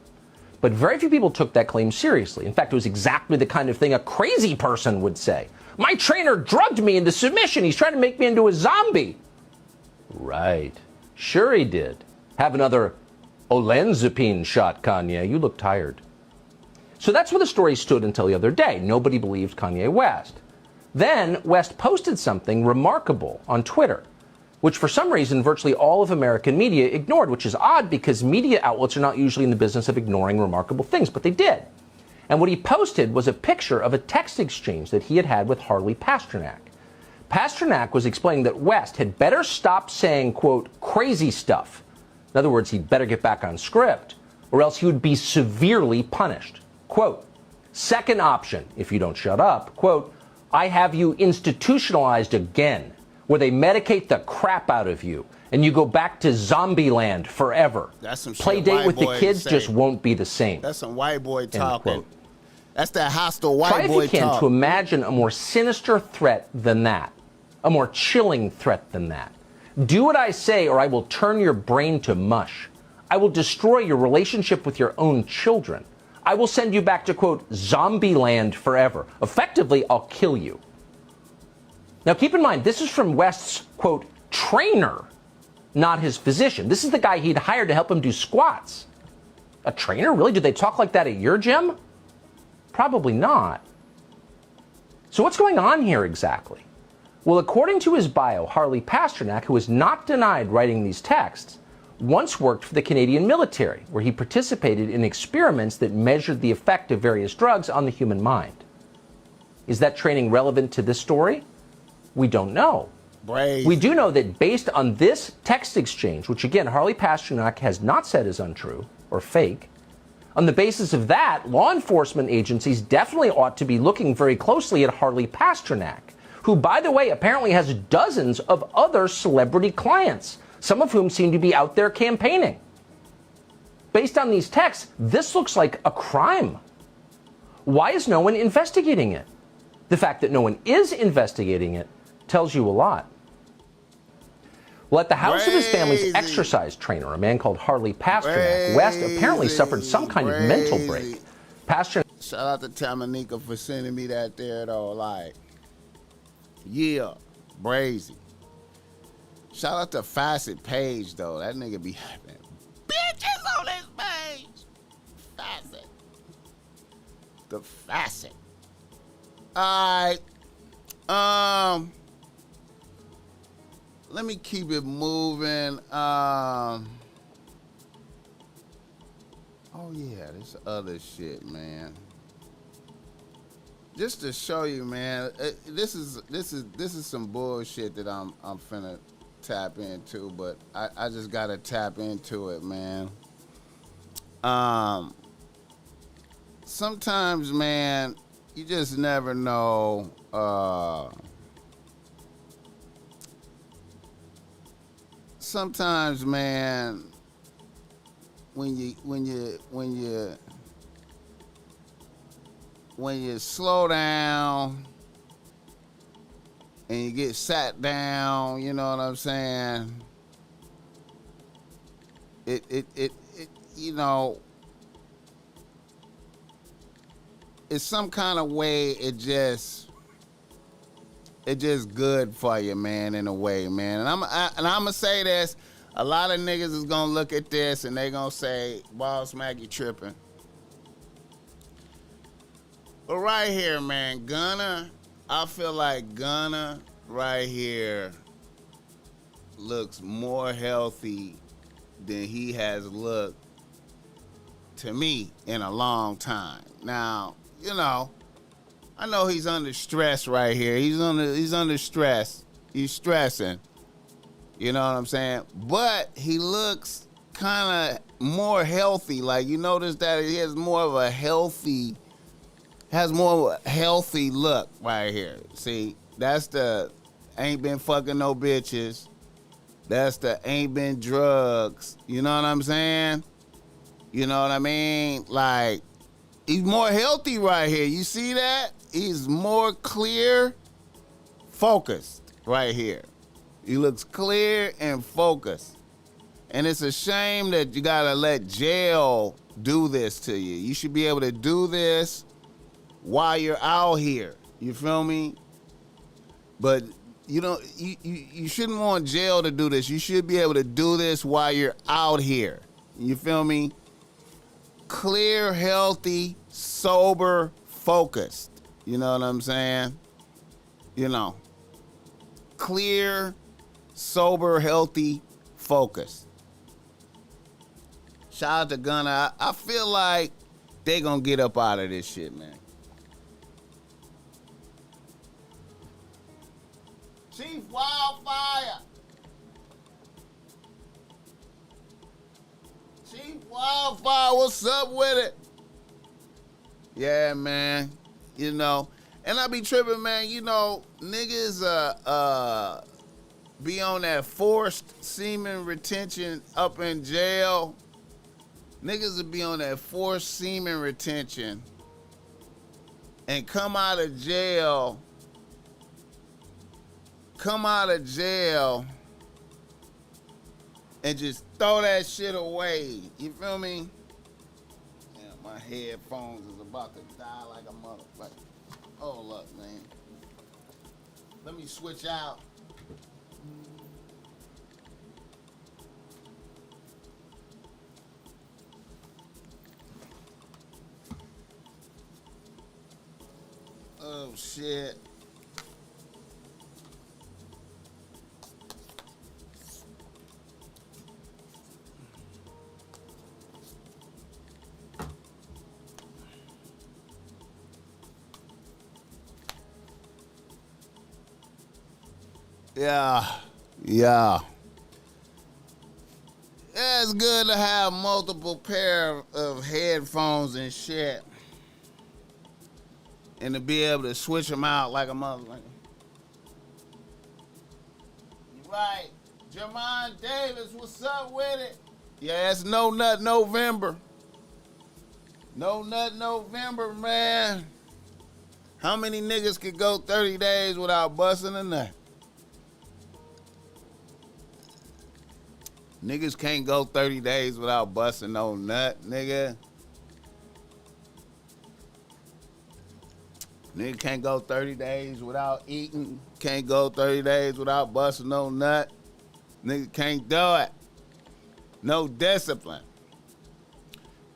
But very few people took that claim seriously. In fact, it was exactly the kind of thing a crazy person would say. My trainer drugged me into submission. He's trying to make me into a zombie. Right. Sure he did. Have another olanzapine shot, Kanye. You look tired. So that's where the story stood until the other day. Nobody believed Kanye West. Then West posted something remarkable on Twitter, which for some reason virtually all of American media ignored, which is odd because media outlets are not usually in the business of ignoring remarkable things, but they did. And what he posted was a picture of a text exchange that he had had with Harley Pasternak. Pasternak was explaining that West had better stop saying, quote, crazy stuff. In other words, he'd better get back on script, or else he would be severely punished. Quote, second option, if you don't shut up, quote, I have you institutionalized again, where they medicate the crap out of you, and you go back to zombie land forever. That's some Play shit date with white the boys kids say. just won't be the same. That's some white boy talking. Quote. That's that hostile white Try boy if you can talk. to imagine a more sinister threat than that, a more chilling threat than that. Do what I say or I will turn your brain to mush. I will destroy your relationship with your own children. I will send you back to, quote, zombie land forever. Effectively, I'll kill you. Now keep in mind, this is from West's, quote, trainer, not his physician. This is the guy he'd hired to help him do squats. A trainer? Really? Do they talk like that at your gym? Probably not. So what's going on here exactly? Well, according to his bio, Harley Pasternak, who has not denied writing these texts, once worked for the Canadian military, where he participated in experiments that measured the effect of various drugs on the human mind. Is that training relevant to this story? We don't know. Brave. We do know that based on this text exchange, which again, Harley Pasternak has not said is untrue or fake, on the basis of that, law enforcement agencies definitely ought to be looking very closely at Harley Pasternak, who, by the way, apparently has dozens of other celebrity clients, some of whom seem to be out there campaigning. Based on these texts, this looks like a crime. Why is no one investigating it? The fact that no one is investigating it tells you a lot. Well, at the house of his family's exercise trainer, a man called Harley Pasternak, West apparently suffered some kind of mental break. Pasternak. Shout out to Tamanika for sending me that there, though. Like, yeah, brazy. Shout out to Facet Page, though. That nigga be having bitches on his page. Facet. The Facet. All right. Let me keep it moving. Oh yeah, this other shit, man. Just to show you, man, this is some bullshit that I'm finna tap into, but I just gotta tap into it, man. Sometimes, man, you just never know. Sometimes, man, when you slow down and you get sat down, you know what I'm saying? It you know, it's some kind of way it just good for you, man, in a way, man. And I'm gonna say this. A lot of niggas is gonna look at this and they gonna say, BossMack, you tripping. But right here, man, Gunna, I feel like Gunna right here looks more healthy than he has looked to me in a long time. Now, you know, I know he's under stress right here. He's under stress. He's stressing. You know what I'm saying? But he looks kind of more healthy. Like, you notice that he has more of a healthy look right here. See, that's the ain't been fucking no bitches. That's the ain't been drugs. You know what I'm saying? You know what I mean? Like, he's more healthy right here. You see that? He's more clear, focused right here. He looks clear and focused. And it's a shame that you gotta let jail do this to you. You should be able to do this while you're out here. You feel me? But you know, you shouldn't want jail to do this. You should be able to do this while you're out here. You feel me? Clear, healthy, sober, focused. You know what I'm saying? You know, clear, sober, healthy, focused. Shout out to Gunna. I feel like they gonna get up out of this shit, man. Chief Wildfire. Chief Wildfire, what's up with it? Yeah, man. You know, and I be tripping, man. You know, niggas be on that forced semen retention up in jail. Niggas will be on that forced semen retention and come out of jail and just throw that shit away. You feel me? Yeah, my headphones is about to die like a motherfucker. Hold up, man. Let me switch out. Oh, shit. Yeah. It's good to have multiple pair of headphones and shit. And to be able to switch them out like a motherfucker. Right. Jamon Davis, what's up with it? Yeah, it's No Nut November. No Nut November, man. How many niggas could go 30 days without busting a nut? Niggas can't go 30 days without busting no nut, nigga. Nigga can't go 30 days without eating. Can't go 30 days without busting no nut. Nigga can't do it. No discipline.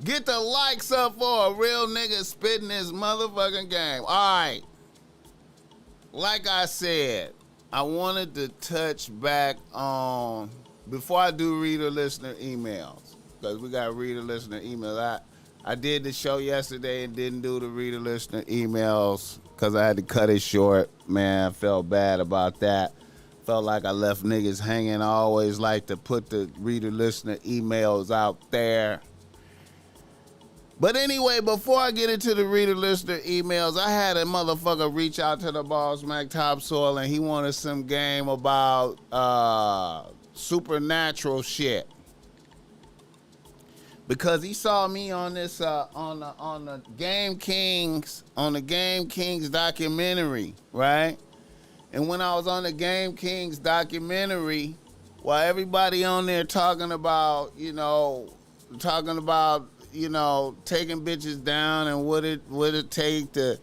Get the likes up for a real nigga spitting this motherfucking game. All right. Like I said, I wanted to touch back on, before I do reader listener emails, because we got reader listener emails. I did the show yesterday and didn't do the reader listener emails because I had to cut it short. Man, I felt bad about that. Felt like I left niggas hanging. I always like to put the reader listener emails out there. But anyway, before I get into the reader listener emails, I had a motherfucker reach out to the BossMack Topsoil and he wanted some game about supernatural shit. Because he saw me on this on the Game Kings documentary, right? And when I was on the Game Kings documentary, while everybody on there talking about taking bitches down and what it take to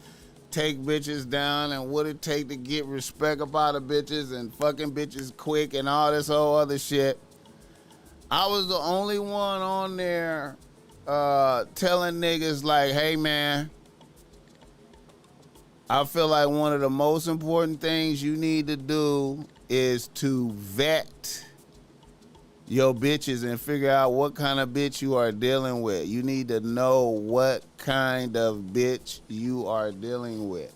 take bitches down and what it take to get respect about the bitches and fucking bitches quick and all this whole other shit. I was the only one on there telling niggas like, hey man, I feel like one of the most important things you need to do is to vet your bitches and figure out what kind of bitch you are dealing with. You need to know what kind of bitch you are dealing with.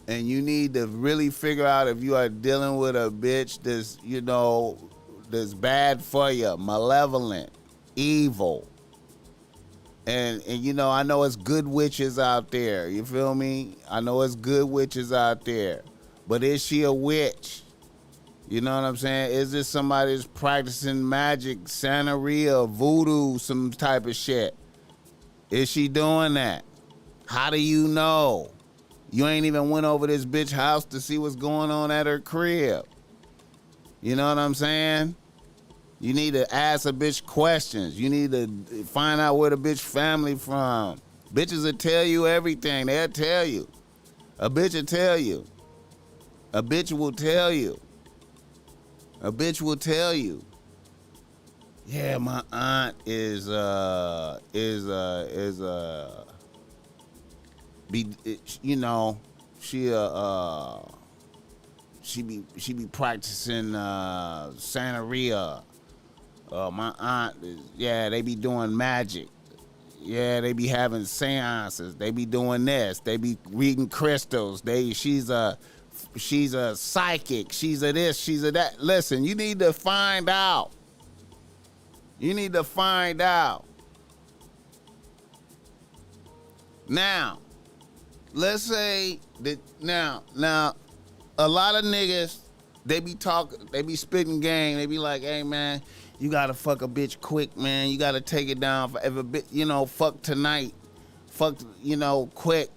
And you need to really figure out if you are dealing with a bitch that's bad for you, malevolent, evil. And I know it's good witches out there. You feel me? I know it's good witches out there. But is she a witch? You know what I'm saying? Is this somebody that's practicing magic, Santeria, voodoo, some type of shit? Is she doing that? How do you know? You ain't even went over this bitch house to see what's going on at her crib. You know what I'm saying? You need to ask a bitch questions. You need to find out where the bitch family from. Bitches will tell you everything. They'll tell you. A bitch will tell you. A bitch will tell you. A bitch will tell you. Yeah, my aunt she be practicing Santeria. My aunt they be doing magic. Yeah, they be having seances. They be doing this. They be reading crystals. She's a psychic. She's a this. She's a that. Listen, you need to find out. You need to find out. Now, let's say that now, a lot of niggas, they be spitting game. They be like, hey man, you gotta fuck a bitch quick, man. You gotta take it down for every bit, fuck tonight. Fuck, quick.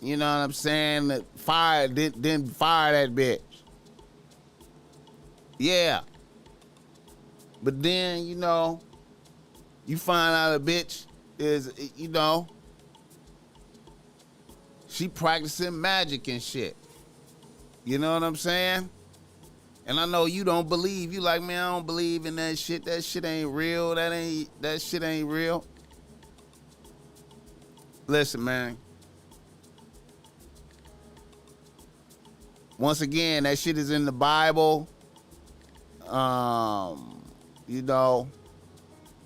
You know what I'm saying? Then fire that bitch. Yeah. But then, you find out a bitch is, she practicing magic and shit. You know what I'm saying? And I know you don't believe. You like, man, I don't believe in that shit. That shit ain't real. That shit ain't real. Listen, man. Once again, that shit is in the Bible.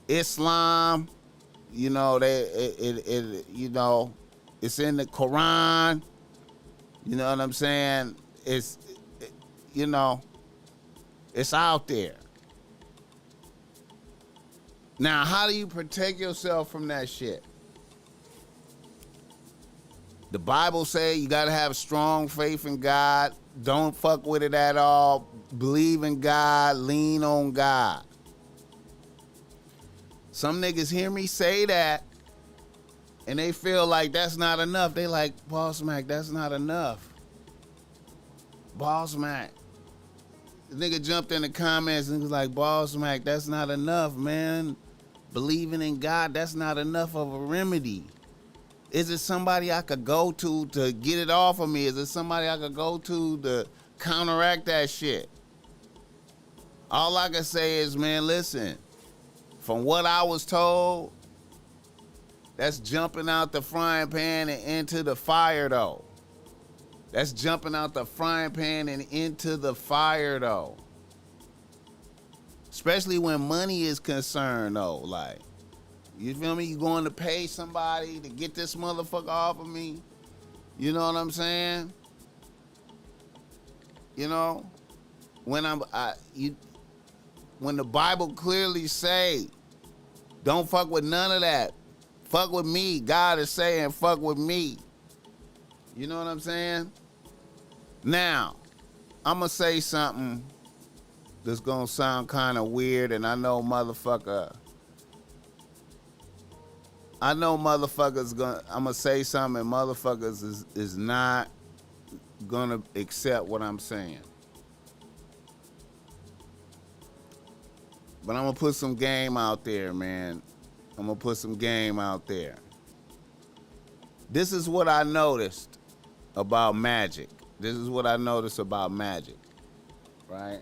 Islam. It's in the Quran. You know what I'm saying? It's out there. Now, how do you protect yourself from that shit? The Bible say you gotta have strong faith in God. Don't fuck with it at all. believe in God, lean on God. Some niggas hear me say that, and they feel like that's not enough. They like, BossMack, that's not enough. BossMack. The nigga jumped in the comments and was like, BossMack, that's not enough, man. Believing in God, that's not enough of a remedy. Is it somebody I could go to get it off of me? Is it somebody I could go to counteract that shit? All I can say is, man, listen, from what I was told, that's jumping out the frying pan and into the fire, though. That's jumping out the frying pan and into the fire, though. Especially when money is concerned, though. Like, you feel me? You going to pay somebody to get this motherfucker off of me? You know what I'm saying? You know? When when the Bible clearly say, don't fuck with none of that. Fuck with me. God is saying, fuck with me. You know what I'm saying? Now, I'm going to say something that's going to sound kind of weird, and I know motherfuckers I'm going to say something, and motherfuckers is not going to accept what I'm saying. But I'm going to put some game out there, man. I'm going to put some game out there. This is what I noticed about magic. This is what I noticed about magic, right?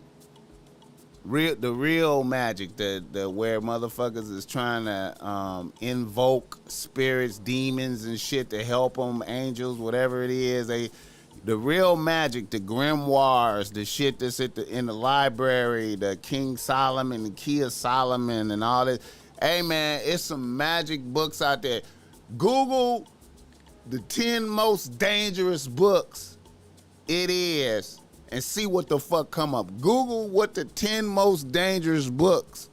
The real magic, the where motherfuckers is trying to invoke spirits, demons, and shit to help them, angels, whatever it is. The real magic, the grimoires, the shit that's in the library, the King Solomon, the Key of Solomon, and all that. Hey, man, it's some magic books out there. Google the 10 most dangerous books it is and see what the fuck come up. Google what the 10 most dangerous books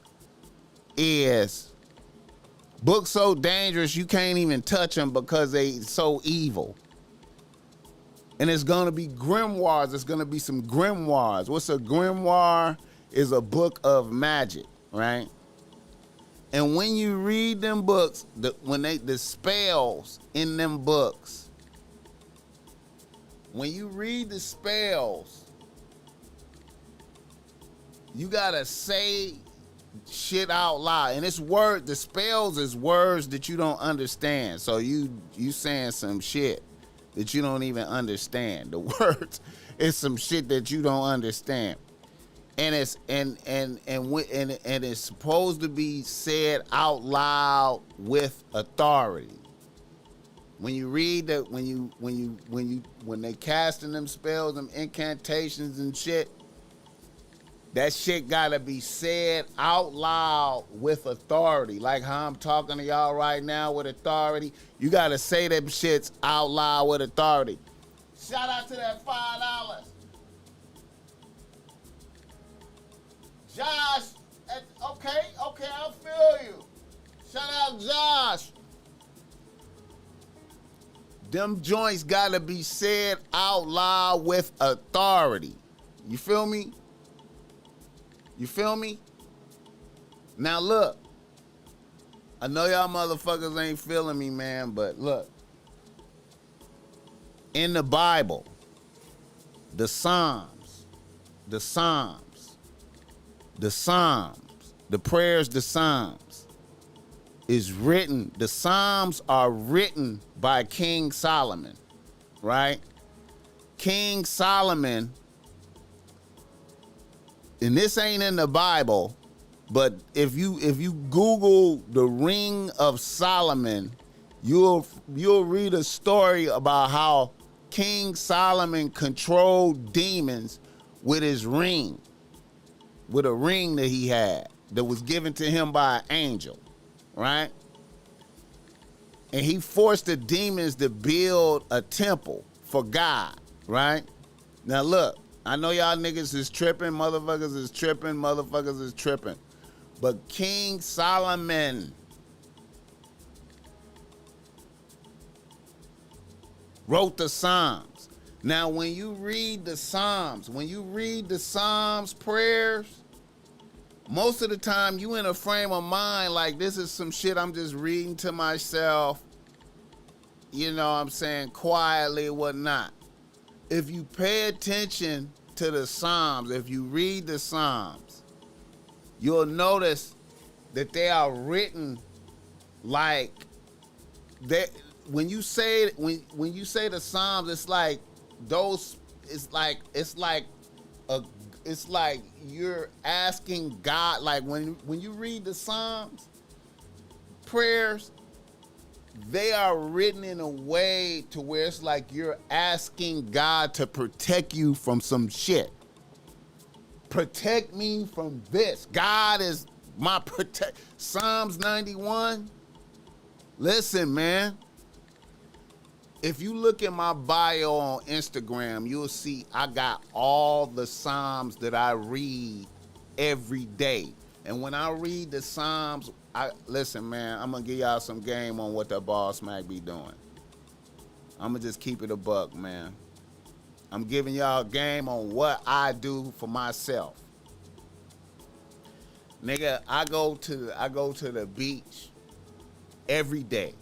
is. Books so dangerous you can't even touch them because they so evil. And it's going to be grimoires. It's going to be some grimoires. What's a grimoire? Is a book of magic, right? And when you read them books, the spells in them books, when you read the spells, you gotta say shit out loud. And the spells is words that you don't understand. So you saying some shit that you don't even understand. The words is some shit that you don't understand. And it's it's supposed to be said out loud with authority. When you read that, when they casting them spells, them incantations and shit, that shit gotta be said out loud with authority. Like how I'm talking to y'all right now with authority. You gotta say them shits out loud with authority. Shout out to that $5. Josh, okay, I feel you. Shout out Josh. Them joints gotta be said out loud with authority. You feel me? You feel me? Now look, I know y'all motherfuckers ain't feeling me, man, but look. In the Bible, the Psalms, the prayers, the Psalms is written. The Psalms are written by King Solomon, right? King Solomon, and this ain't in the Bible, but if you Google the Ring of Solomon, you'll read a story about how King Solomon controlled demons with his ring. With a ring that he had that was given to him by an angel, right? And he forced the demons to build a temple for God, right? Now look, I know y'all niggas is tripping, motherfuckers is tripping. But King Solomon wrote the Psalms. Now, when you read the Psalms, prayers, most of the time you in a frame of mind like this is some shit I'm just reading to myself, you know what I'm saying, quietly or whatnot. If you pay attention to the Psalms, if you read the Psalms, you'll notice that they are written like that. When you say the Psalms, it's like you're asking God. Like when you read the Psalms prayers, they are written in a way to where it's like you're asking God to protect you from some shit. Protect me from this. God is my protect. Psalms 91. Listen, man. If you look at my bio on Instagram, you'll see I got all the Psalms that I read every day. And when I read the Psalms, listen, man, I'm going to give y'all some game on what the BossMack be doing. I'm going to just keep it a buck, man. I'm giving y'all game on what I do for myself. Nigga, I go to the beach every day.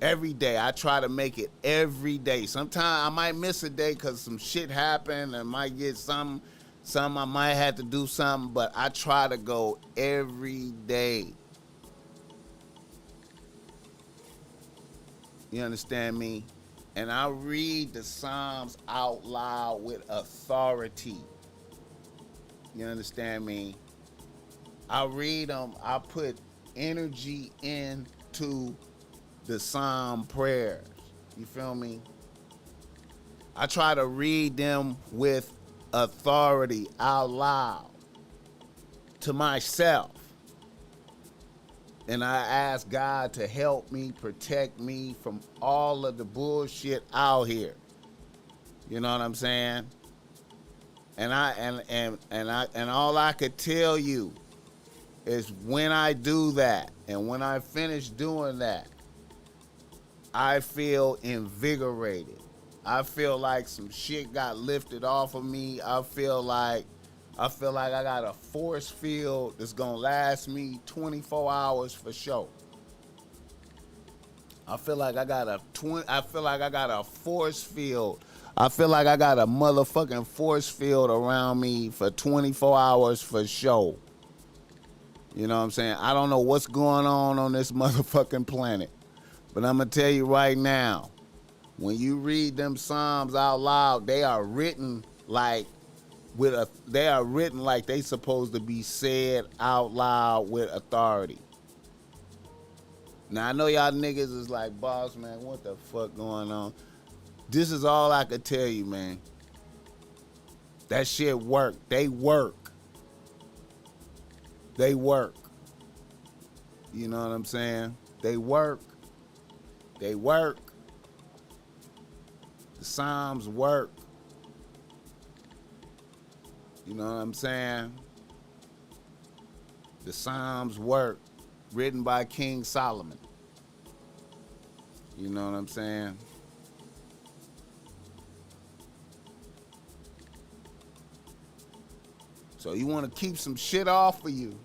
Every day. I try to make it every day. Sometimes I might miss a day because some shit happened. I might get some I might have to do something, but I try to go every day. You understand me? And I read the Psalms out loud with authority. You understand me? I read them. I put energy into the Psalm prayers. You feel me? I try to read them with authority out loud to myself. And I ask God to help me, protect me from all of the bullshit out here. You know what I'm saying? And all I could tell you is when I do that and when I finish doing that, I feel invigorated. I feel like some shit got lifted off of me. I feel like I got a force field that's gonna last me 24 hours for sure. I feel like I got a force field. I feel like I got a motherfucking force field around me for 24 hours for sure. You know what I'm saying? I don't know what's going on this motherfucking planet. But I'm going to tell you right now, when you read them Psalms out loud, they are written like they supposed to be said out loud with authority. Now, I know y'all niggas is like, boss, man, what the fuck going on? This is all I could tell you, man. That shit work. They work. They work. You know what I'm saying? They work. They work. The Psalms work. You know what I'm saying? The Psalms work. Written by King Solomon. You know what I'm saying? So you want to keep some shit off of you.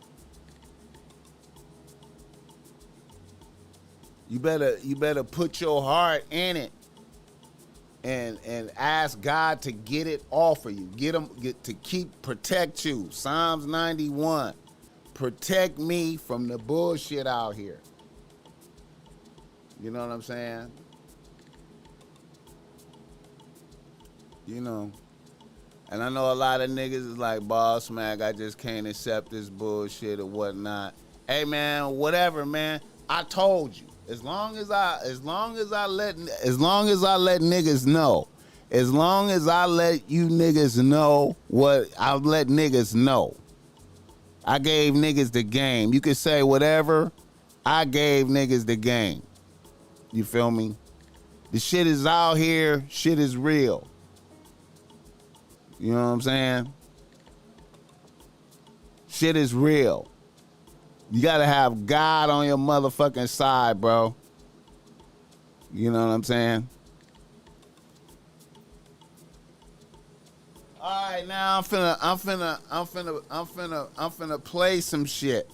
You better put your heart in it and ask God to get it off of you. Protect you. Psalms 91. Protect me from the bullshit out here. You know what I'm saying? You know. And I know a lot of niggas is like, BossMack, I just can't accept this bullshit or whatnot. Hey man, whatever, man. I told you. As long as I let niggas know. As long as I let you niggas know what I let niggas know. I gave niggas the game. You can say whatever. I gave niggas the game. You feel me? The shit is out here. Shit is real. You know what I'm saying? Shit is real. You gotta have God on your motherfucking side, bro. You know what I'm saying? All right, now I'm finna play some shit.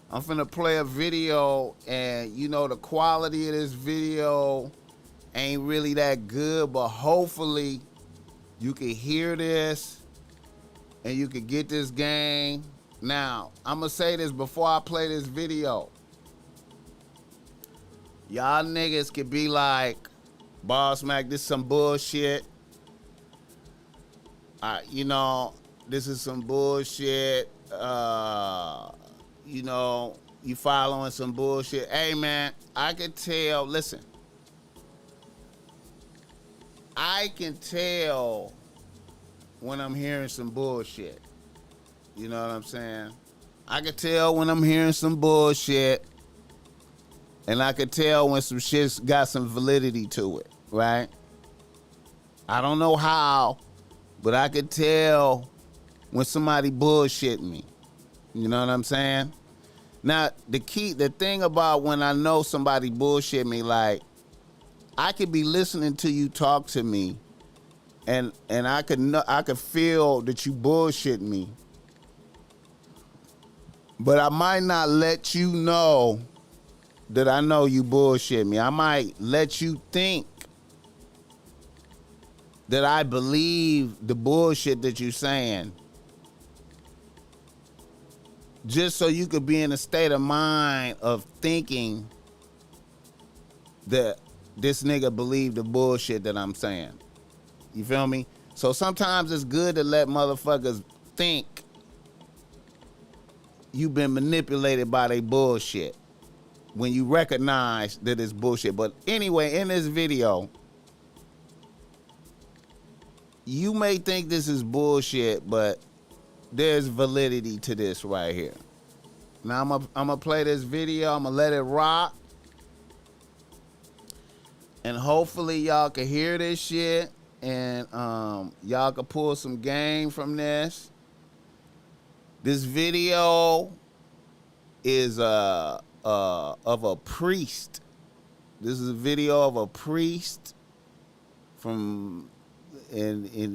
I'm finna play a video, and you know the quality of this video ain't really that good, but hopefully you can hear this and you can get this game. Now, I'm gonna say this before I play this video. Y'all niggas could be like, BossMack, this is some bullshit. You know, this is some bullshit. You know, you following some bullshit. Hey, man, I can tell, listen. I can tell when I'm hearing some bullshit. You know what I'm saying? I can tell when I'm hearing some bullshit. And I can tell when some shit's got some validity to it, right? I don't know how, but I can tell when somebody bullshitting me. You know what I'm saying? Now, the thing about when I know somebody bullshit me, like, I could be listening to you talk to me, and I could feel that you bullshit me, but I might not let you know that I know you bullshit me. I might let you think that I believe the bullshit that you're saying, just so you could be in a state of mind of thinking that this nigga believe the bullshit that I'm saying. You feel me? So sometimes it's good to let motherfuckers think you've been manipulated by their bullshit when you recognize that it's bullshit. But anyway, in this video, you may think this is bullshit, but there's validity to this right here. Now I'm gonna play this video. I'm gonna let it rock, and hopefully y'all can hear this shit, and y'all can pull some game from this. This video is of a priest. This is a video of a priest and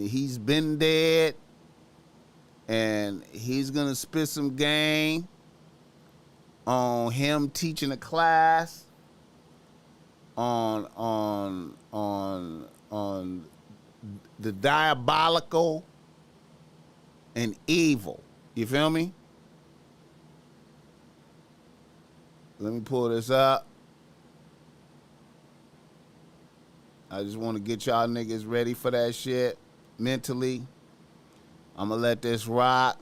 he's been dead, and he's gonna spit some game on him teaching a class on the diabolical and evil. You feel me? Let me pull this up. I just want to get y'all niggas ready for that shit mentally. I'm gonna let this rock,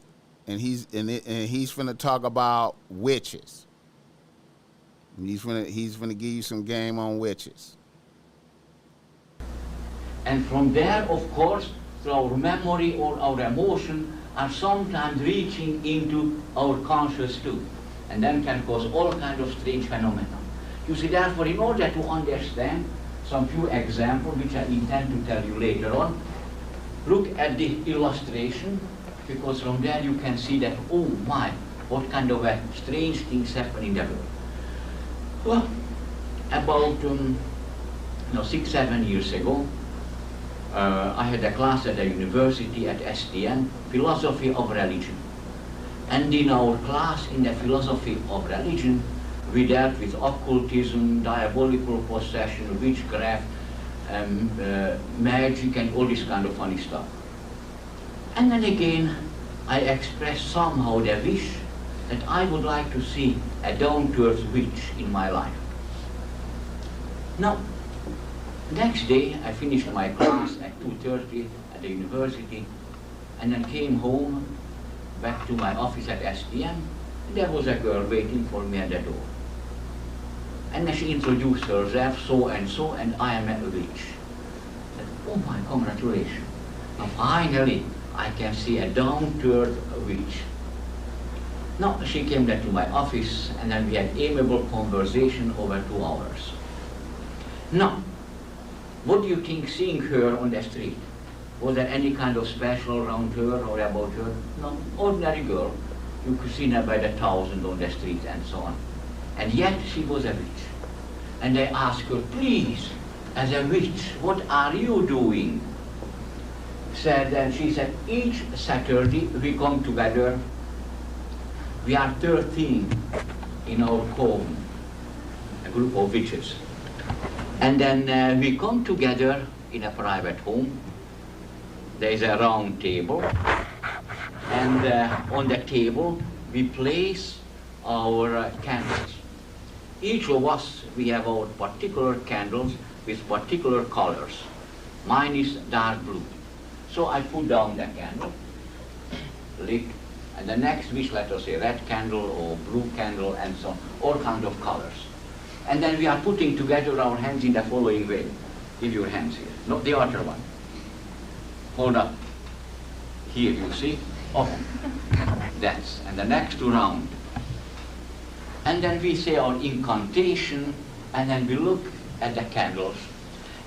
and he's finna talk about witches. He's finna give you some game on witches. And from there, of course, through our memory or our emotion, are sometimes reaching into our conscious too, and then can cause all kinds of strange phenomena. You see, therefore, in order to understand some few examples, which I intend to tell you later on, look at the illustration, because from there you can see that, oh my, what kind of strange things happen in the world. Well, about 6-7 years ago, I had a class at a university at STN, Philosophy of Religion. And in our class in the Philosophy of Religion, we dealt with occultism, diabolical possession, witchcraft, magic, and all this kind of funny stuff. And then again, I expressed somehow the wish that I would like to see a down-to-earth witch in my life. Now, next day, I finished my class at 2:30 at the university, and then came home, back to my office at STM, and there was a girl waiting for me at the door. And then she introduced herself, so and so, and I am a witch. I said, oh my, congratulations. Now finally, I can see a down-to-earth witch. Now, she came then to my office, and then we had amiable conversation over 2 hours. Now, what do you think seeing her on the street? Was there any kind of special around her or about her? No, ordinary girl. You could see her by the thousand on the street and so on. And yet she was a witch. And I asked her, please, as a witch, what are you doing? And she said, each Saturday we come together. We are 13 in our coven, a group of witches. And then we come together in a private home. There is a round table, and on the table we place our candles. Each of us, we have our particular candles with particular colors. Mine is dark blue. So I put down the candle, lit, and the next wish, let us say red candle or blue candle and so on, all kinds of colors. And then we are putting together our hands in the following way. Give your hands here. No, the other one. Hold up. Here, you see? Oh, that's, and the next round. And then we say our incantation, and then we look at the candles.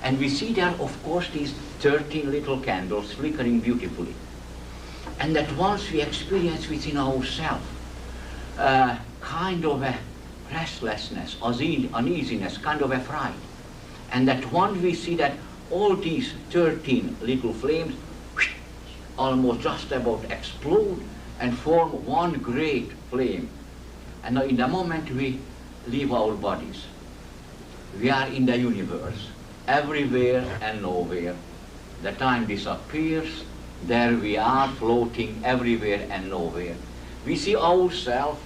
And we see there, of course, these 13 little candles flickering beautifully. And that once we experience within ourselves kind of a restlessness, uneasiness, kind of a fright. And that once we see that all these 13 little flames almost just about explode and form one great flame. And now in the moment we leave our bodies, we are in the universe, everywhere and nowhere. The time disappears, there we are floating everywhere and nowhere. We see ourselves,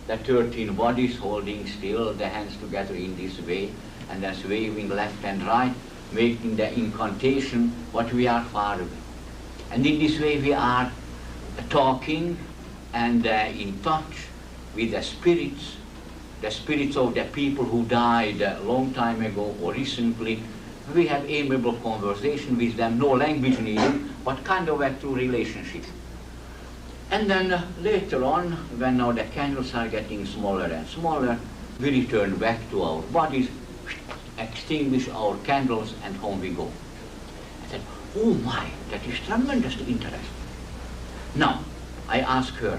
the 13 bodies holding still, the hands together in this way, and then waving left and right, making the incantation, but we are far away. And in this way we are talking and in touch with the spirits of the people who died a long time ago or recently. We have amiable conversation with them, no language needed, but kind of a true relationship. And then later on, when now the candles are getting smaller and smaller, we return back to our bodies, extinguish our candles, and home we go. I said, oh my, that is tremendously interesting. Now, I asked her,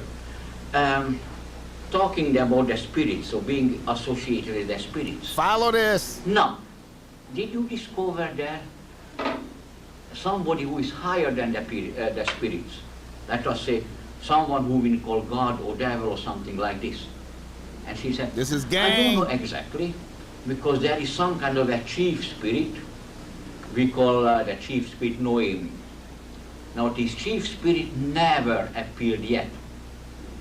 talking about the spirits, so being associated with the spirits. Follow this. Now, did you discover there somebody who is higher than the spirits? Let us say someone who we call God or devil or something like this. And she said, This is I gang. don't know exactly, because there is some kind of a chief spirit. We call the chief spirit Noemi. Now this chief spirit never appeared yet.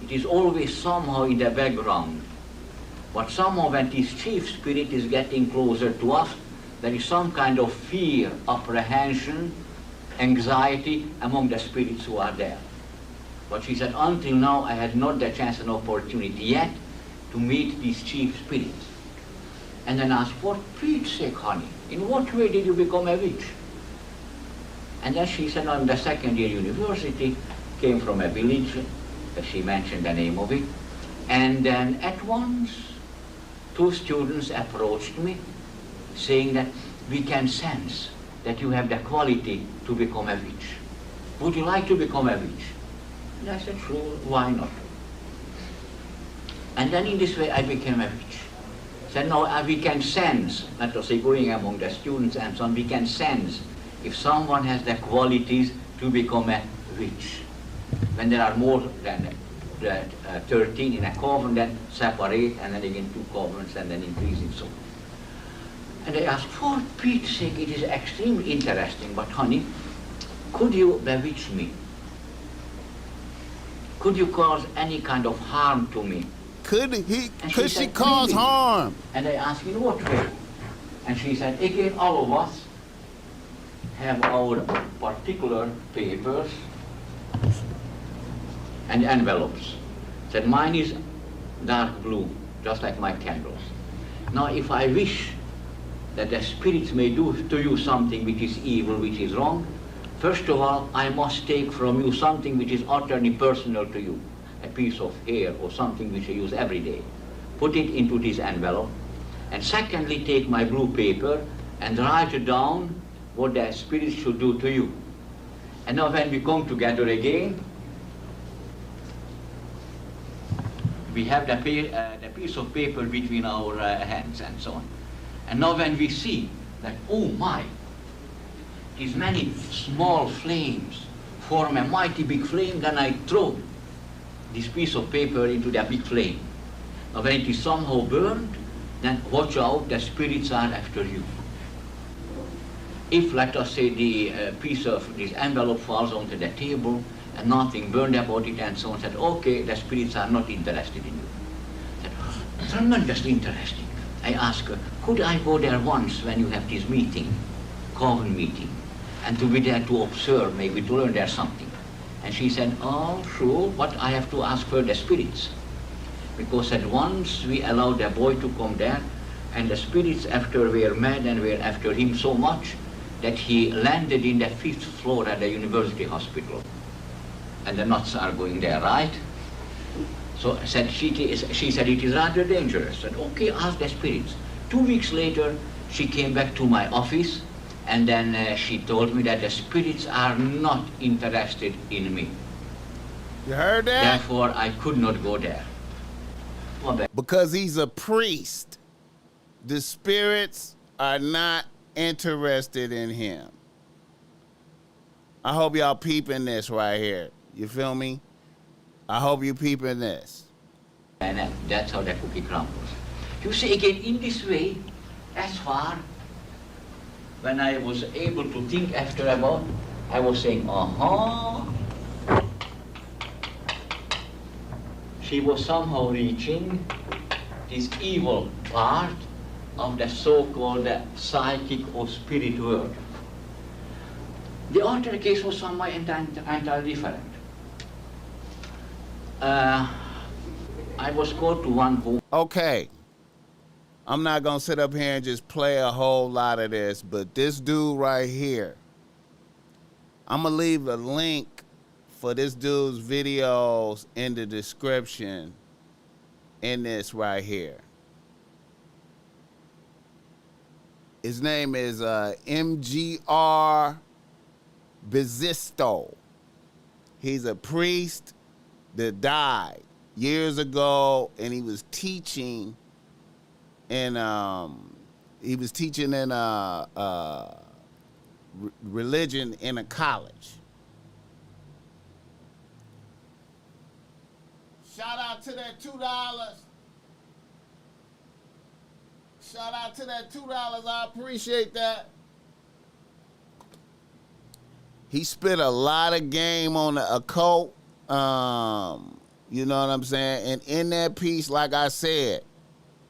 It is always somehow in the background. But somehow when this chief spirit is getting closer to us, there is some kind of fear, apprehension, anxiety among the spirits who are there. But she said, until now I had not the chance and opportunity yet to meet these chief spirits. And then asked, for Pete's sake, honey, in what way did you become a witch? And then she said, I'm the second year university, came from a village, she mentioned the name of it. And then at once, 2 students approached me, saying that we can sense that you have the quality to become a witch. Would you like to become a witch? And I said, sure, why not? And then in this way I became a witch. Said, no, we can sense, let us say going among the students and so on, we can sense if someone has the qualities to become a witch. When there are more than 13 in a coven, then separate, and then again 2 covens, and then increasing so. And I asked, for Pete's sake, it is extremely interesting, but honey, could you bewitch me? Could you cause any kind of harm to me? Could she said, cause "Maybe." harm? And I asked, in what way? And she said, again, all of us have our particular papers and envelopes. Said, mine is dark blue, just like my candles. Now, if I wish that the spirits may do to you something which is evil, which is wrong, first of all, I must take from you something which is utterly personal to you, a piece of hair or something which I use every day. Put it into this envelope. And secondly, take my blue paper and write down what the spirits should do to you. And now when we come together again, we have the piece of paper between our hands and so on. And now when we see that, oh my, these many small flames form a mighty big flame, then I throw this piece of paper into the big flame. Now when it is somehow burned, then watch out, the spirits are after you. If, let us say, the piece of this envelope falls onto the table and nothing burned about it and so on, said, okay, the spirits are not interested in you. Said, oh, tremendously interesting. I asked her, could I go there once when you have this meeting, coven meeting, and to be there to observe, maybe to learn there something? And she said, oh, sure, but I have to ask for the spirits. Because at once we allowed the boy to come there, and the spirits after were mad and were after him so much that he landed in the 5th floor at the university hospital. And the nuts are going there, right? So said she said, it is rather dangerous. I said, okay, ask the spirits. 2 weeks later, she came back to my office, and then she told me that the spirits are not interested in me. You heard that? Therefore, I could not go there. Because he's a priest. The spirits are not interested in him. I hope y'all peeping this right here. You feel me? I hope you peeping this. And that's how the cookie crumbles. You see, again, in this way, as far when I was able to think after about, I was saying, she was somehow reaching this evil part of the so-called psychic or spirit world. The other case was somewhat entirely different. I was called to one home. Okay. I'm not going to sit up here and just play a whole lot of this, but this dude right here, I'm going to leave a link for this dude's videos in the description in this right here. His name is Mgr Bisztyo. He's a priest that died years ago, and he was teaching in religion in a college. Shout out to that $2. Shout out to that $2. I appreciate that. He spit a lot of game on the occult. You know what I'm saying? And in that piece, like I said,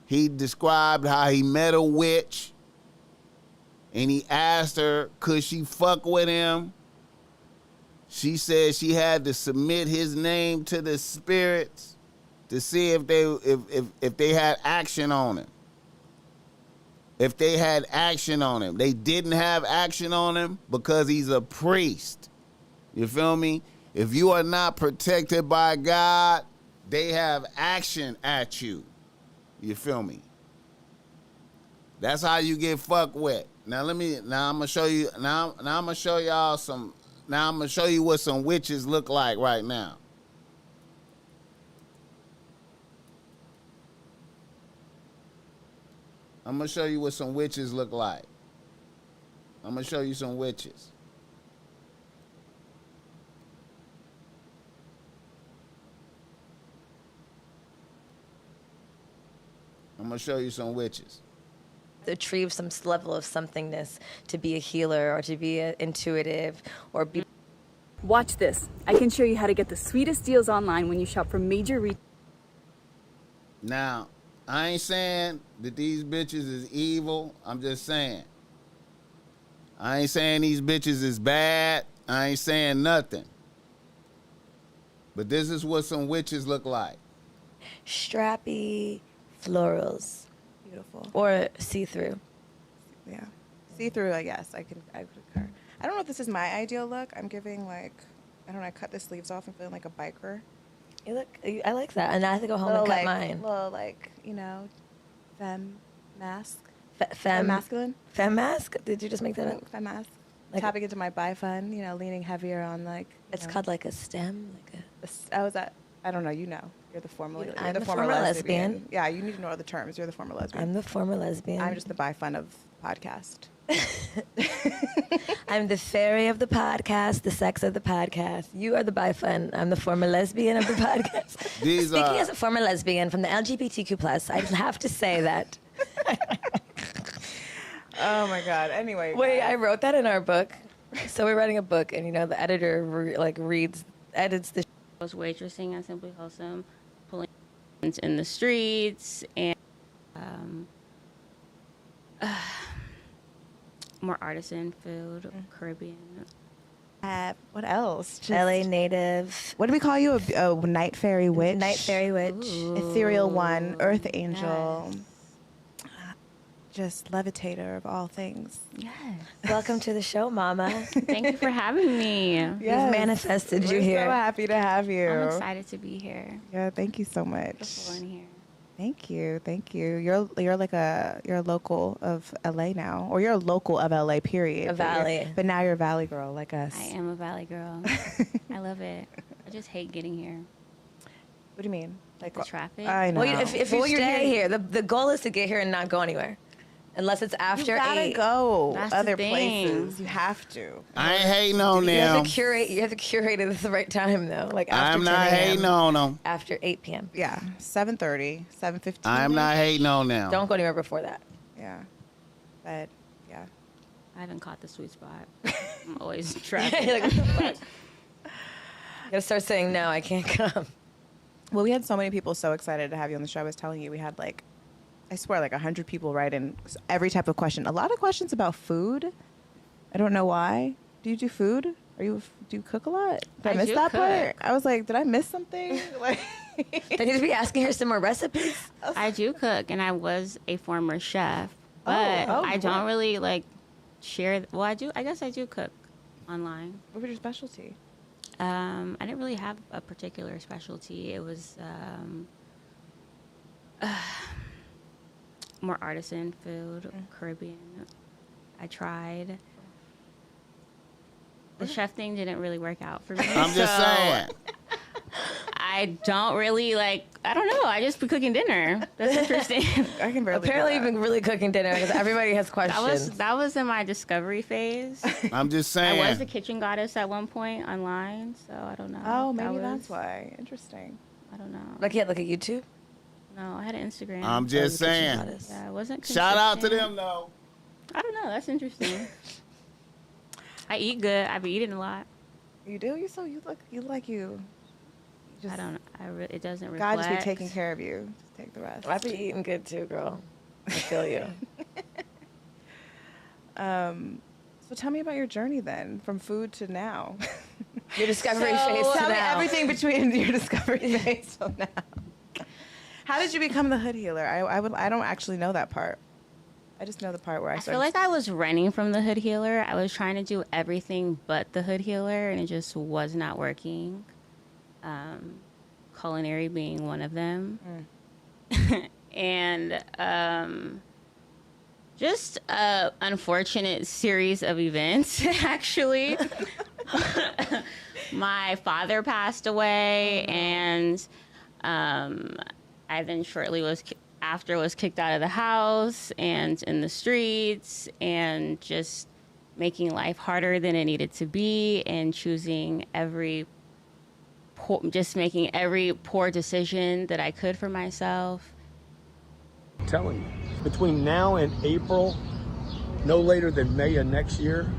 he described how he met a witch and he asked her, could she fuck with him? She said she had to submit his name to the spirits to see if they had action on him. If they had action on him. They didn't have action on him because he's a priest. You feel me? If you are not protected by God, they have action at you. You feel me? That's how you get fucked with. Now I'm gonna show you now I'm gonna show y'all some. Now I'm gonna show you what some witches look like right now. I'm gonna show you what some witches look like. I'm gonna show you some witches. I'm gonna show you some witches. Retrieve some level of somethingness to be a healer or to be intuitive or be. Watch this. I can show you how to get the sweetest deals online when you shop from major Now, I ain't saying that these bitches is evil. I'm just saying. I ain't saying these bitches is bad. I ain't saying nothing. But this is what some witches look like. Strappy florals. Beautiful. Or see-through. Yeah. See-through, I guess. I concur. I don't know if this is my ideal look. I'm giving, like, I don't know, I cut the sleeves off and feeling like a biker. I like that. And I have to go home and cut mine. Little, like, you know, femme mask. Femme masculine. Femme mask? Did you just make that up? Femme mask. Like tapping into my bi-fun, you know, leaning heavier on, like... It's called like a stem? Oh, is that... I don't know, you know. You're the former. I'm You're the the former former lesbian. lesbian. Yeah, you need to know the terms. You're the former lesbian. I'm the former lesbian. I'm just the bi fun of the podcast. I'm the fairy of the podcast, the sex of the podcast. You are the bi-fun. I'm the former lesbian of the podcast. Speaking as a former lesbian from the LGBTQ+, I just have to say that. Oh my God. Anyway. Wait, I wrote that in our book. So we're writing a book, and the editor edits the. I was waitressing at Simply Wholesome, pulling in the streets, and more artisan food, Caribbean. What else? Just, LA native. what do we call you? A night fairy witch? Night fairy witch. Ethereal one, earth angel. Just levitator of all things. Yes. Welcome to the show, Mama. Thank you for having me. We've manifested you We're here. so happy to have you. I'm excited to be here. Yeah, thank you so much. Beautiful in here. Thank you. You're like you're a local of LA now, or you're a local of LA. Period. A valley. But now you're a valley girl like us. I am a valley girl. I love it. I just hate getting here. What do you mean? Like The traffic. I know. Well, if you stay here, the goal is to get here and not go anywhere. Unless it's after you gotta 8. go That's the other thing. places. You have to. I ain't hating on You have them. to curate. You have to curate it at the right time, though. Like after I'm 10 not a.m., hating on them. after 8 p.m. Yeah, 7:30, 7:15. I'm not hating on them. Don't go anywhere before that. Yeah, but yeah. I haven't caught the sweet spot. I'm always traffic. You're like, what the fuck? You gotta start saying no. I can't come. Well, we had so many people so excited to have you on the show. I was telling you, we had I swear, 100 people write in every type of question. A lot of questions about food. I don't know why. Do you do food? Do you cook a lot? Did I miss do that part? cook. I was like, did I miss something? I need to be asking her some more recipes. I do cook, and I was a former chef, but I don't really share. Well, I do. I guess I do cook online. What was your specialty? I didn't really have a particular specialty. It was more artisan food, Caribbean. I tried. The chef thing didn't really work out for me. I'm just saying. I don't really I don't know. I just be cooking dinner. That's interesting. I can barely. Apparently, do you've that. been really cooking dinner because everybody has questions. that was in my discovery phase. I'm just I saying. was the kitchen goddess at one point online, so I don't know. Oh, That maybe was- that's why. Interesting. I don't know. Like you had a YouTube. No, I had an Instagram. I'm just saying. Yeah, I wasn't. Shout out to consistent. them though. I don't know. That's interesting. I eat good. I've been eating a lot. You do? You like you. Just, I don't. It doesn't God reflect. just be taking care of you. Just take the rest. I've been eating good too, girl. I feel you. So tell me about your journey then, from food to now. Your discovery So- phase. Tell me now. everything between your discovery phase till now. How did you become the hood healer? I don't actually know that part. I just know the part where I I started. feel like I was running from the hood healer. I was trying to do everything but the hood healer, and it just was not working. Culinary being one of them. And just a unfortunate series of events, actually. My father passed away, and I then shortly was kicked out of the house and in the streets, and just making life harder than it needed to be, and making every poor decision that I could for myself. I'm telling you, between now and April, no later than May of next year.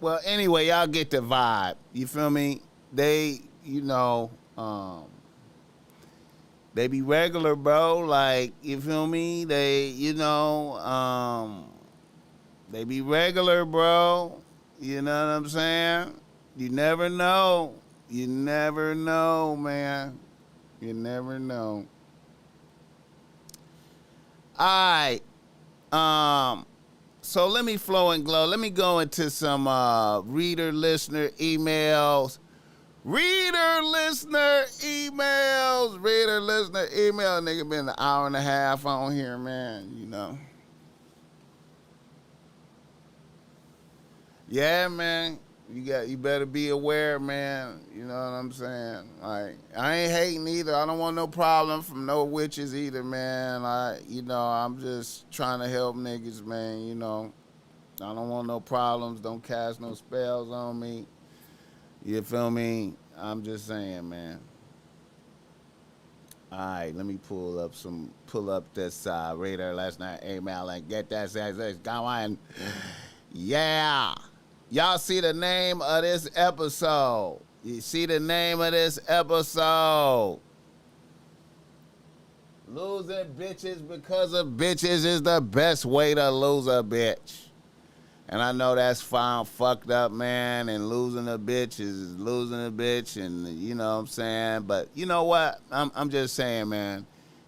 Well, anyway, y'all get the vibe. You feel me? They, they be regular, bro. Like, you feel me? They, they be regular, bro. You know what I'm saying? You never know. You never know, man. You never know. All right. So let me flow and glow. Let me go into some reader, listener emails. Reader, listener emails. Nigga been an hour and a half on here, man, Yeah, man. You better be aware, man. You know what I'm saying? Like, I ain't hating either. I don't want no problem from no witches either, man. I'm just trying to help niggas, man. You know, I don't want no problems. Don't cast no spells on me. You feel me? I'm just saying, man. All right, let me pull up this radar last night email and get that says going. Yeah. Y'all see the name of this episode. You see the name of this episode. Losing bitches because of bitches is the best way to lose a bitch. And I know that's fucked up, man, and losing a bitch is losing a bitch, and you know what I'm saying? But you know what? I'm just saying, man.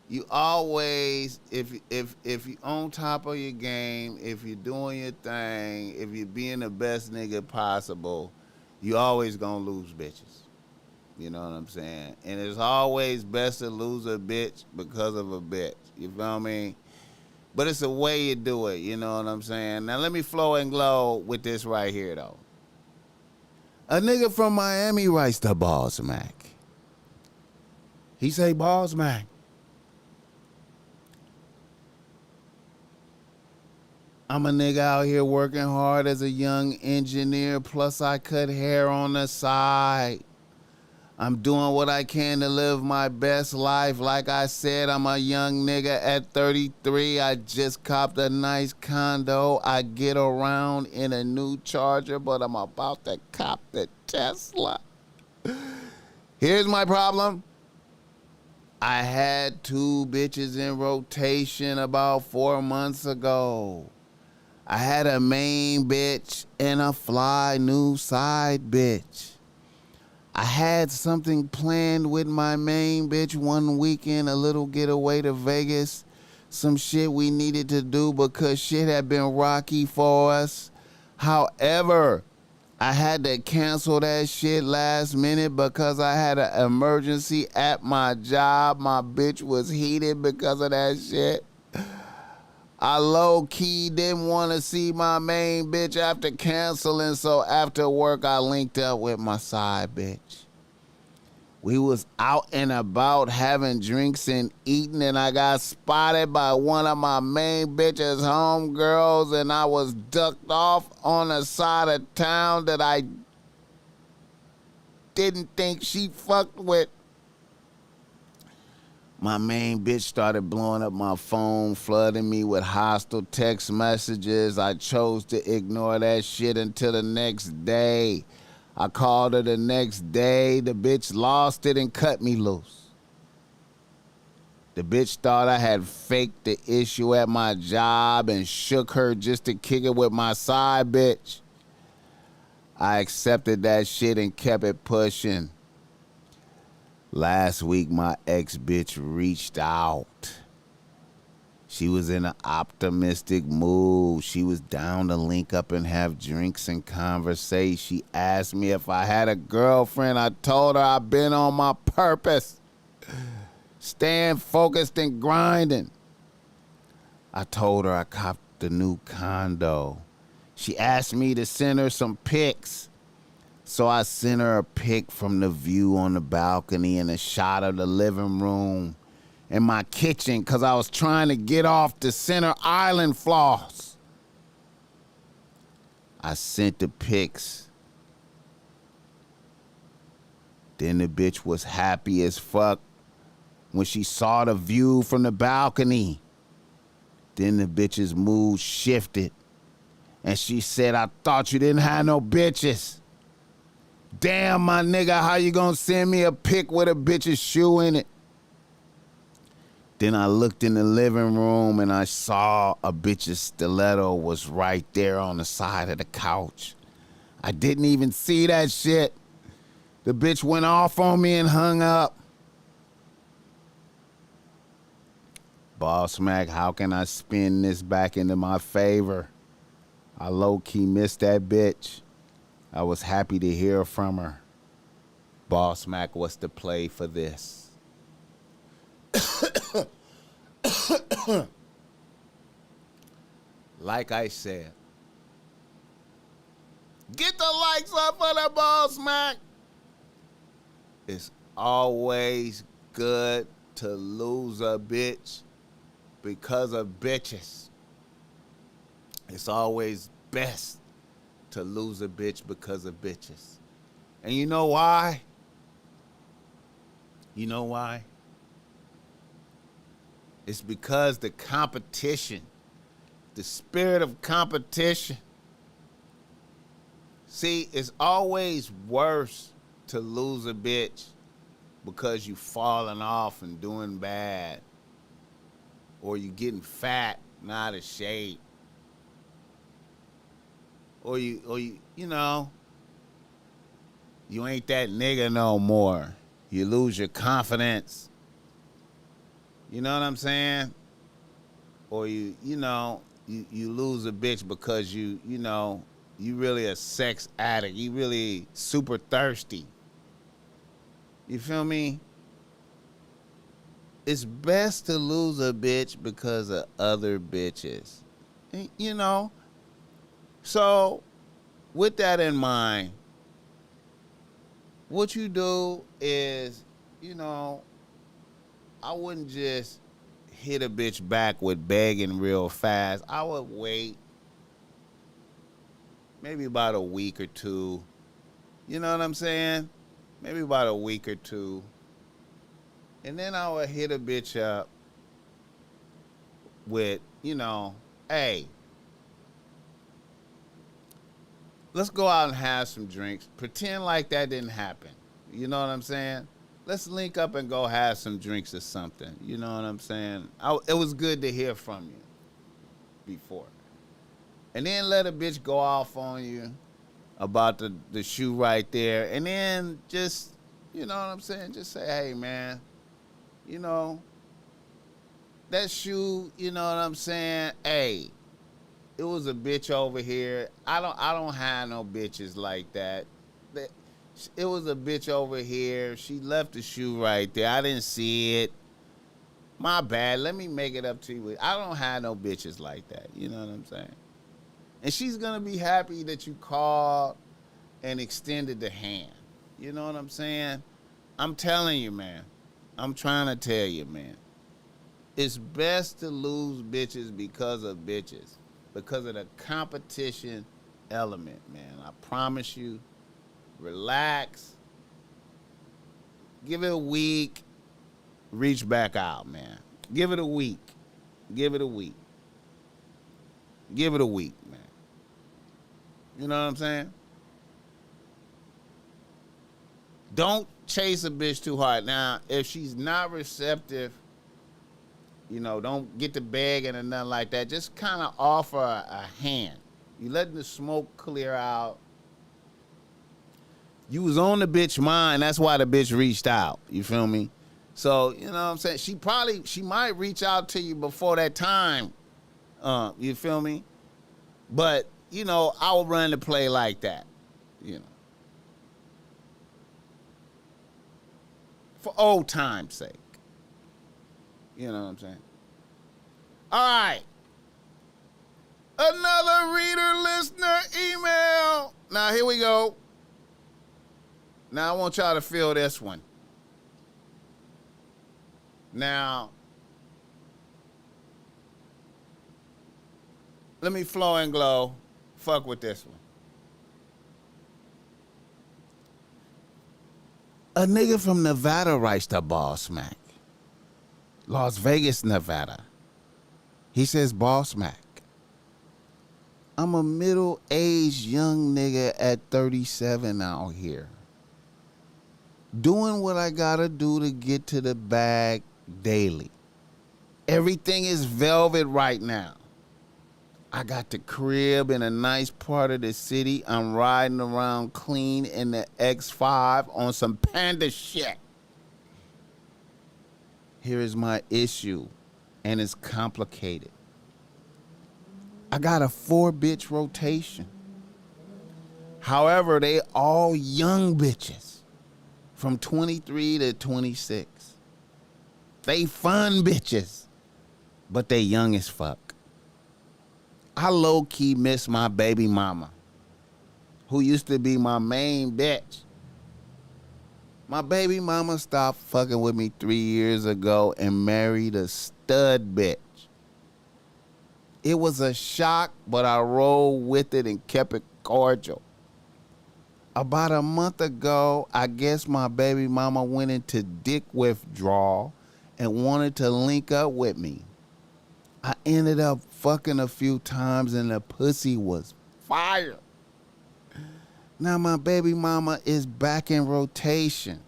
You always, if you on top of your game, if you're doing your thing, if you're being the best nigga possible, you always gonna lose bitches. You know what I'm saying? And it's always best to lose a bitch because of a bitch. You feel me? But it's a way you do it. You know what I'm saying? Now let me flow and glow with this right here, though. A nigga from Miami writes to BossMack. He say, BossMack, I'm a nigga out here working hard as a young engineer, plus I cut hair on the side. I'm doing what I can to live my best life. Like I said, I'm a young nigga at 33. I just copped a nice condo. I get around in a new Charger, but I'm about to cop the Tesla. Here's my problem. I had 2 bitches in rotation about 4 months ago. I had a main bitch and a fly new side bitch. I had something planned with my main bitch one weekend, a little getaway to Vegas. Some shit we needed to do because shit had been rocky for us. However, I had to cancel that shit last minute because I had an emergency at my job. My bitch was heated because of that shit. I low-key didn't want to see my main bitch after canceling, so after work I linked up with my side bitch. We was out and about having drinks and eating, and I got spotted by one of my main bitch's homegirls, and I was ducked off on the side of town that I didn't think she fucked with. My main bitch started blowing up my phone, flooding me with hostile text messages. I chose to ignore that shit until the next day. I called her the next day. The bitch lost it and cut me loose. The bitch thought I had faked the issue at my job and shook her just to kick it with my side bitch. I accepted that shit and kept it pushing. Last week, my ex-bitch reached out. She was in an optimistic mood. She was down to link up and have drinks and conversate. She asked me if I had a girlfriend. I told her I've been on my purpose, staying focused and grinding. I told her I copped the new condo. She asked me to send her some pics. So I sent her a pic from the view on the balcony and a shot of the living room and my kitchen because I was trying to get off the center island floss. I sent the pics. Then the bitch was happy as fuck when she saw the view from the balcony. Then the bitch's mood shifted and she said, I thought you didn't have no bitches. Damn, my nigga, how you gonna send me a pic with a bitch's shoe in it? Then I looked in the living room and I saw a bitch's stiletto was right there on the side of the couch. I didn't even see that shit. The bitch went off on me and hung up. BossMack, how can I spin this back into my favor? I low-key missed that bitch. I was happy to hear from her. BossMack, what's the play for this? Like I said, Get the likes up for the BossMack. It's always good to lose a bitch because of bitches. It's always best to lose a bitch because of bitches. And you know why? You know why? It's because the competition, the spirit of competition. See, it's always worse to lose a bitch because you falling off and doing bad, or you getting fat, not out of shape, or you know, you ain't that nigga no more. You lose your confidence. You know what I'm saying? Or you lose a bitch because you know, you really a sex addict. You really super thirsty. You feel me? It's best to lose a bitch because of other bitches. You know? So, with that in mind, what you do is, you know, I wouldn't just hit a bitch back with begging real fast. I would wait maybe about a week or two. You know what I'm saying? Maybe about a week or two. And then I would hit a bitch up with, you know, hey, let's go out and have some drinks. Pretend like that didn't happen. You know what I'm saying? Let's link up and go have some drinks or something. You know what I'm saying? It was good to hear from you before. And then let a bitch go off on you about the shoe right there. And then just, you know what I'm saying? Just say, hey, man, you know, that shoe, you know what I'm saying? Hey, it was a bitch over here. I don't have no bitches like that. It was a bitch over here. She left the shoe right there. I didn't see it. My bad. Let me make it up to you. I don't have no bitches like that. You know what I'm saying? And she's going to be happy that you called and extended the hand. You know what I'm saying? I'm telling you, man. I'm trying to tell you, man. It's best to lose bitches because of bitches. Because of the competition element, man. I promise you. Relax. Give it a week. Reach back out, man. Give it a week. Give it a week. Give it a week, man. You know what I'm saying? Don't chase a bitch too hard. Now, if she's not receptive, you know, don't get the begging or nothing like that. Just kind of offer a hand. You letting the smoke clear out. You was on the bitch mind. That's why the bitch reached out. You feel me? So, you know what I'm saying? She might reach out to you before that time. You feel me? But, you know, I will run the play like that. You know. For old time's sake. You know what I'm saying? All right. Another reader, listener, email. Now, here we go. Now, I want y'all to feel this one. Now, let me flow and glow. Fuck with this one. A nigga from Nevada writes to BossMack. Las Vegas, Nevada. He says, BossMack, I'm a middle-aged young nigga at 37 out here. Doing what I gotta do to get to the bag daily. Everything is velvet right now. I got the crib in a nice part of the city. I'm riding around clean in the X5 on some panda shit. Here is my issue, and it's complicated. I got a 4-bitch rotation. However, they all young bitches from 23 to 26. They fun bitches, but they young as fuck. I low-key miss my baby mama. who used to be my main bitch. My baby mama stopped fucking with me 3 years ago and married a stud bitch. It was a shock, but I rolled with it and kept it cordial. About a month ago, I guess my baby mama went into dick withdrawal and wanted to link up with me. I ended up fucking a few times and the pussy was fire. Now my baby mama is back in rotation.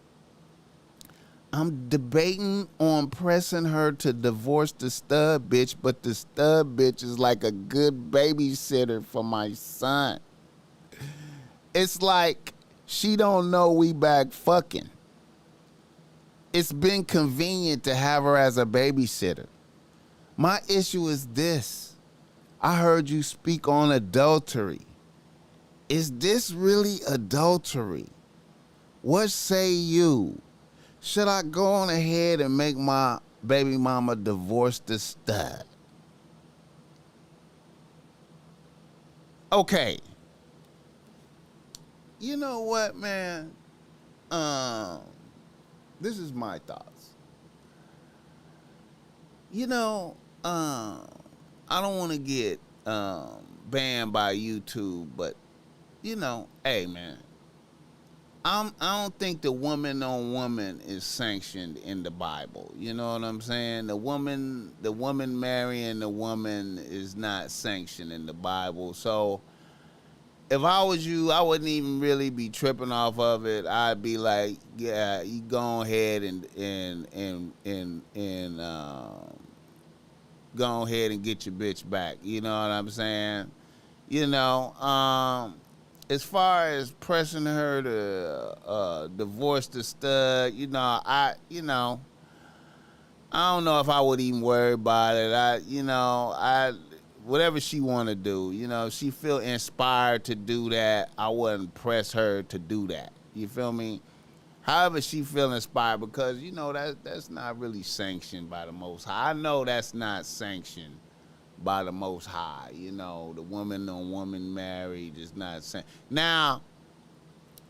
I'm debating on pressing her to divorce the stud bitch, but the stud bitch is like a good babysitter for my son. It's like she don't know we back fucking. It's been convenient to have her as a babysitter. My issue is this. I heard you speak on adultery. Is this really adultery? What say you? Should I go on ahead and make my baby mama divorce the stud? Okay. You know what, man? This is my thoughts. You know, I don't want to get banned by YouTube, but you know, hey, man. I don't think the woman on woman is sanctioned in the Bible. You know what I'm saying? The woman marrying the woman is not sanctioned in the Bible. So if I was you, I wouldn't even really be tripping off of it. I'd be like, yeah, you go ahead and go ahead and get your bitch back. You know what I'm saying? You know, as far as pressing her to divorce the stud, I don't know if I would even worry about it. Whatever she want to do, if she feel inspired to do that, I wouldn't press her to do that. You feel me? However she feel inspired, because that's not really sanctioned by the Most High. I know that's not sanctioned by the Most High. The woman on woman married is not sanctioned. Now,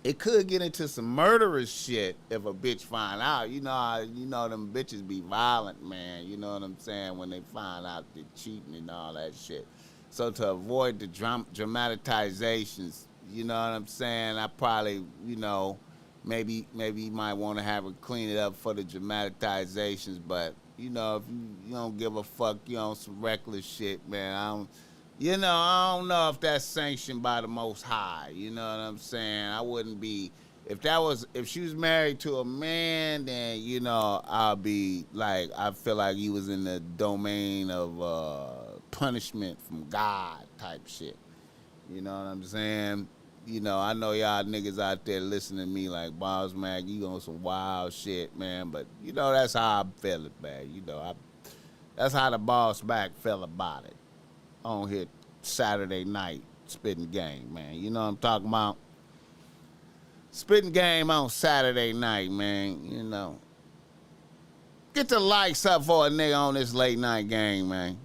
it could get into some murderous shit if a bitch find out. Them bitches be violent, man. You know what I'm saying? When they find out they're cheating and all that shit. So to avoid the dramatizations, you know what I'm saying? I probably, maybe you might want to have her clean it up for the dramatizations. But, if you don't give a fuck, you on some reckless shit, man. I don't know if that's sanctioned by the Most High. You know what I'm saying? I wouldn't be, if she was married to a man, then, I'll be like, I feel like he was in the domain of punishment from God type shit. You know what I'm saying? I know y'all niggas out there listening to me like, BossMack, you on some wild shit, man. But, that's how I'm feeling, man. That's how the BossMack felt about it. On here Saturday night, spitting game, man. You know what I'm talking about? Spitting game on Saturday night, man. Get the likes up for a nigga on this late night game, man.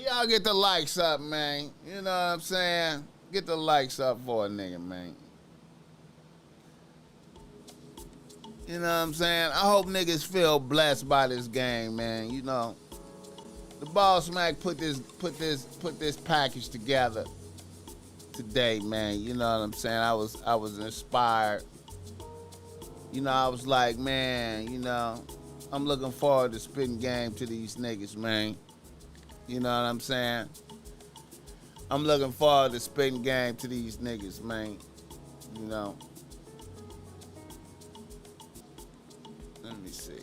Y'all get the likes up, man. You know what I'm saying? Get the likes up for a nigga, man. You know what I'm saying? I hope niggas feel blessed by this game, man. The BossMack put this package together today, man. You know what I'm saying? I was inspired. I was like, man, I'm looking forward to spitting game to these niggas, man. You know what I'm saying? I'm looking forward to spitting game to these niggas, man. Let me see.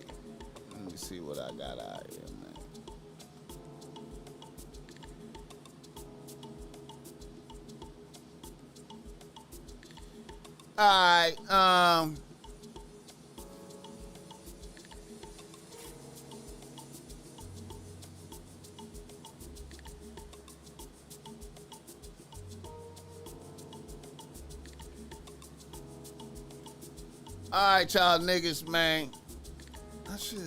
Let me see what I got out here, man. All right, All right, y'all niggas, man. I should,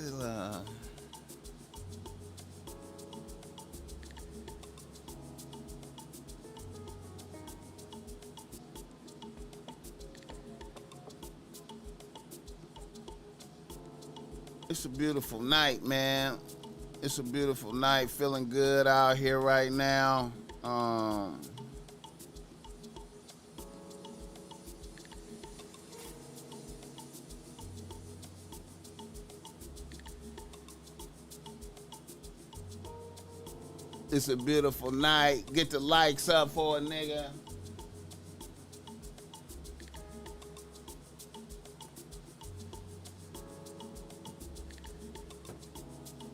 It's a beautiful night, man. It's a beautiful night. Feeling good out here right now. It's a beautiful night. Get the likes up for a nigga.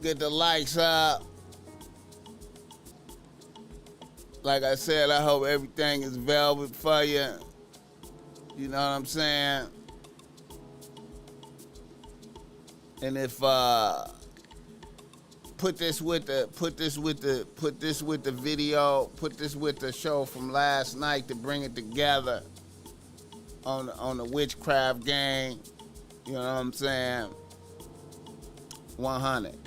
Get the likes up. Like I said, I hope everything is velvet for you. You know what I'm saying? And if put this with the video, put this with the show from last night to bring it together on the witchcraft gang. You know what I'm saying? 100.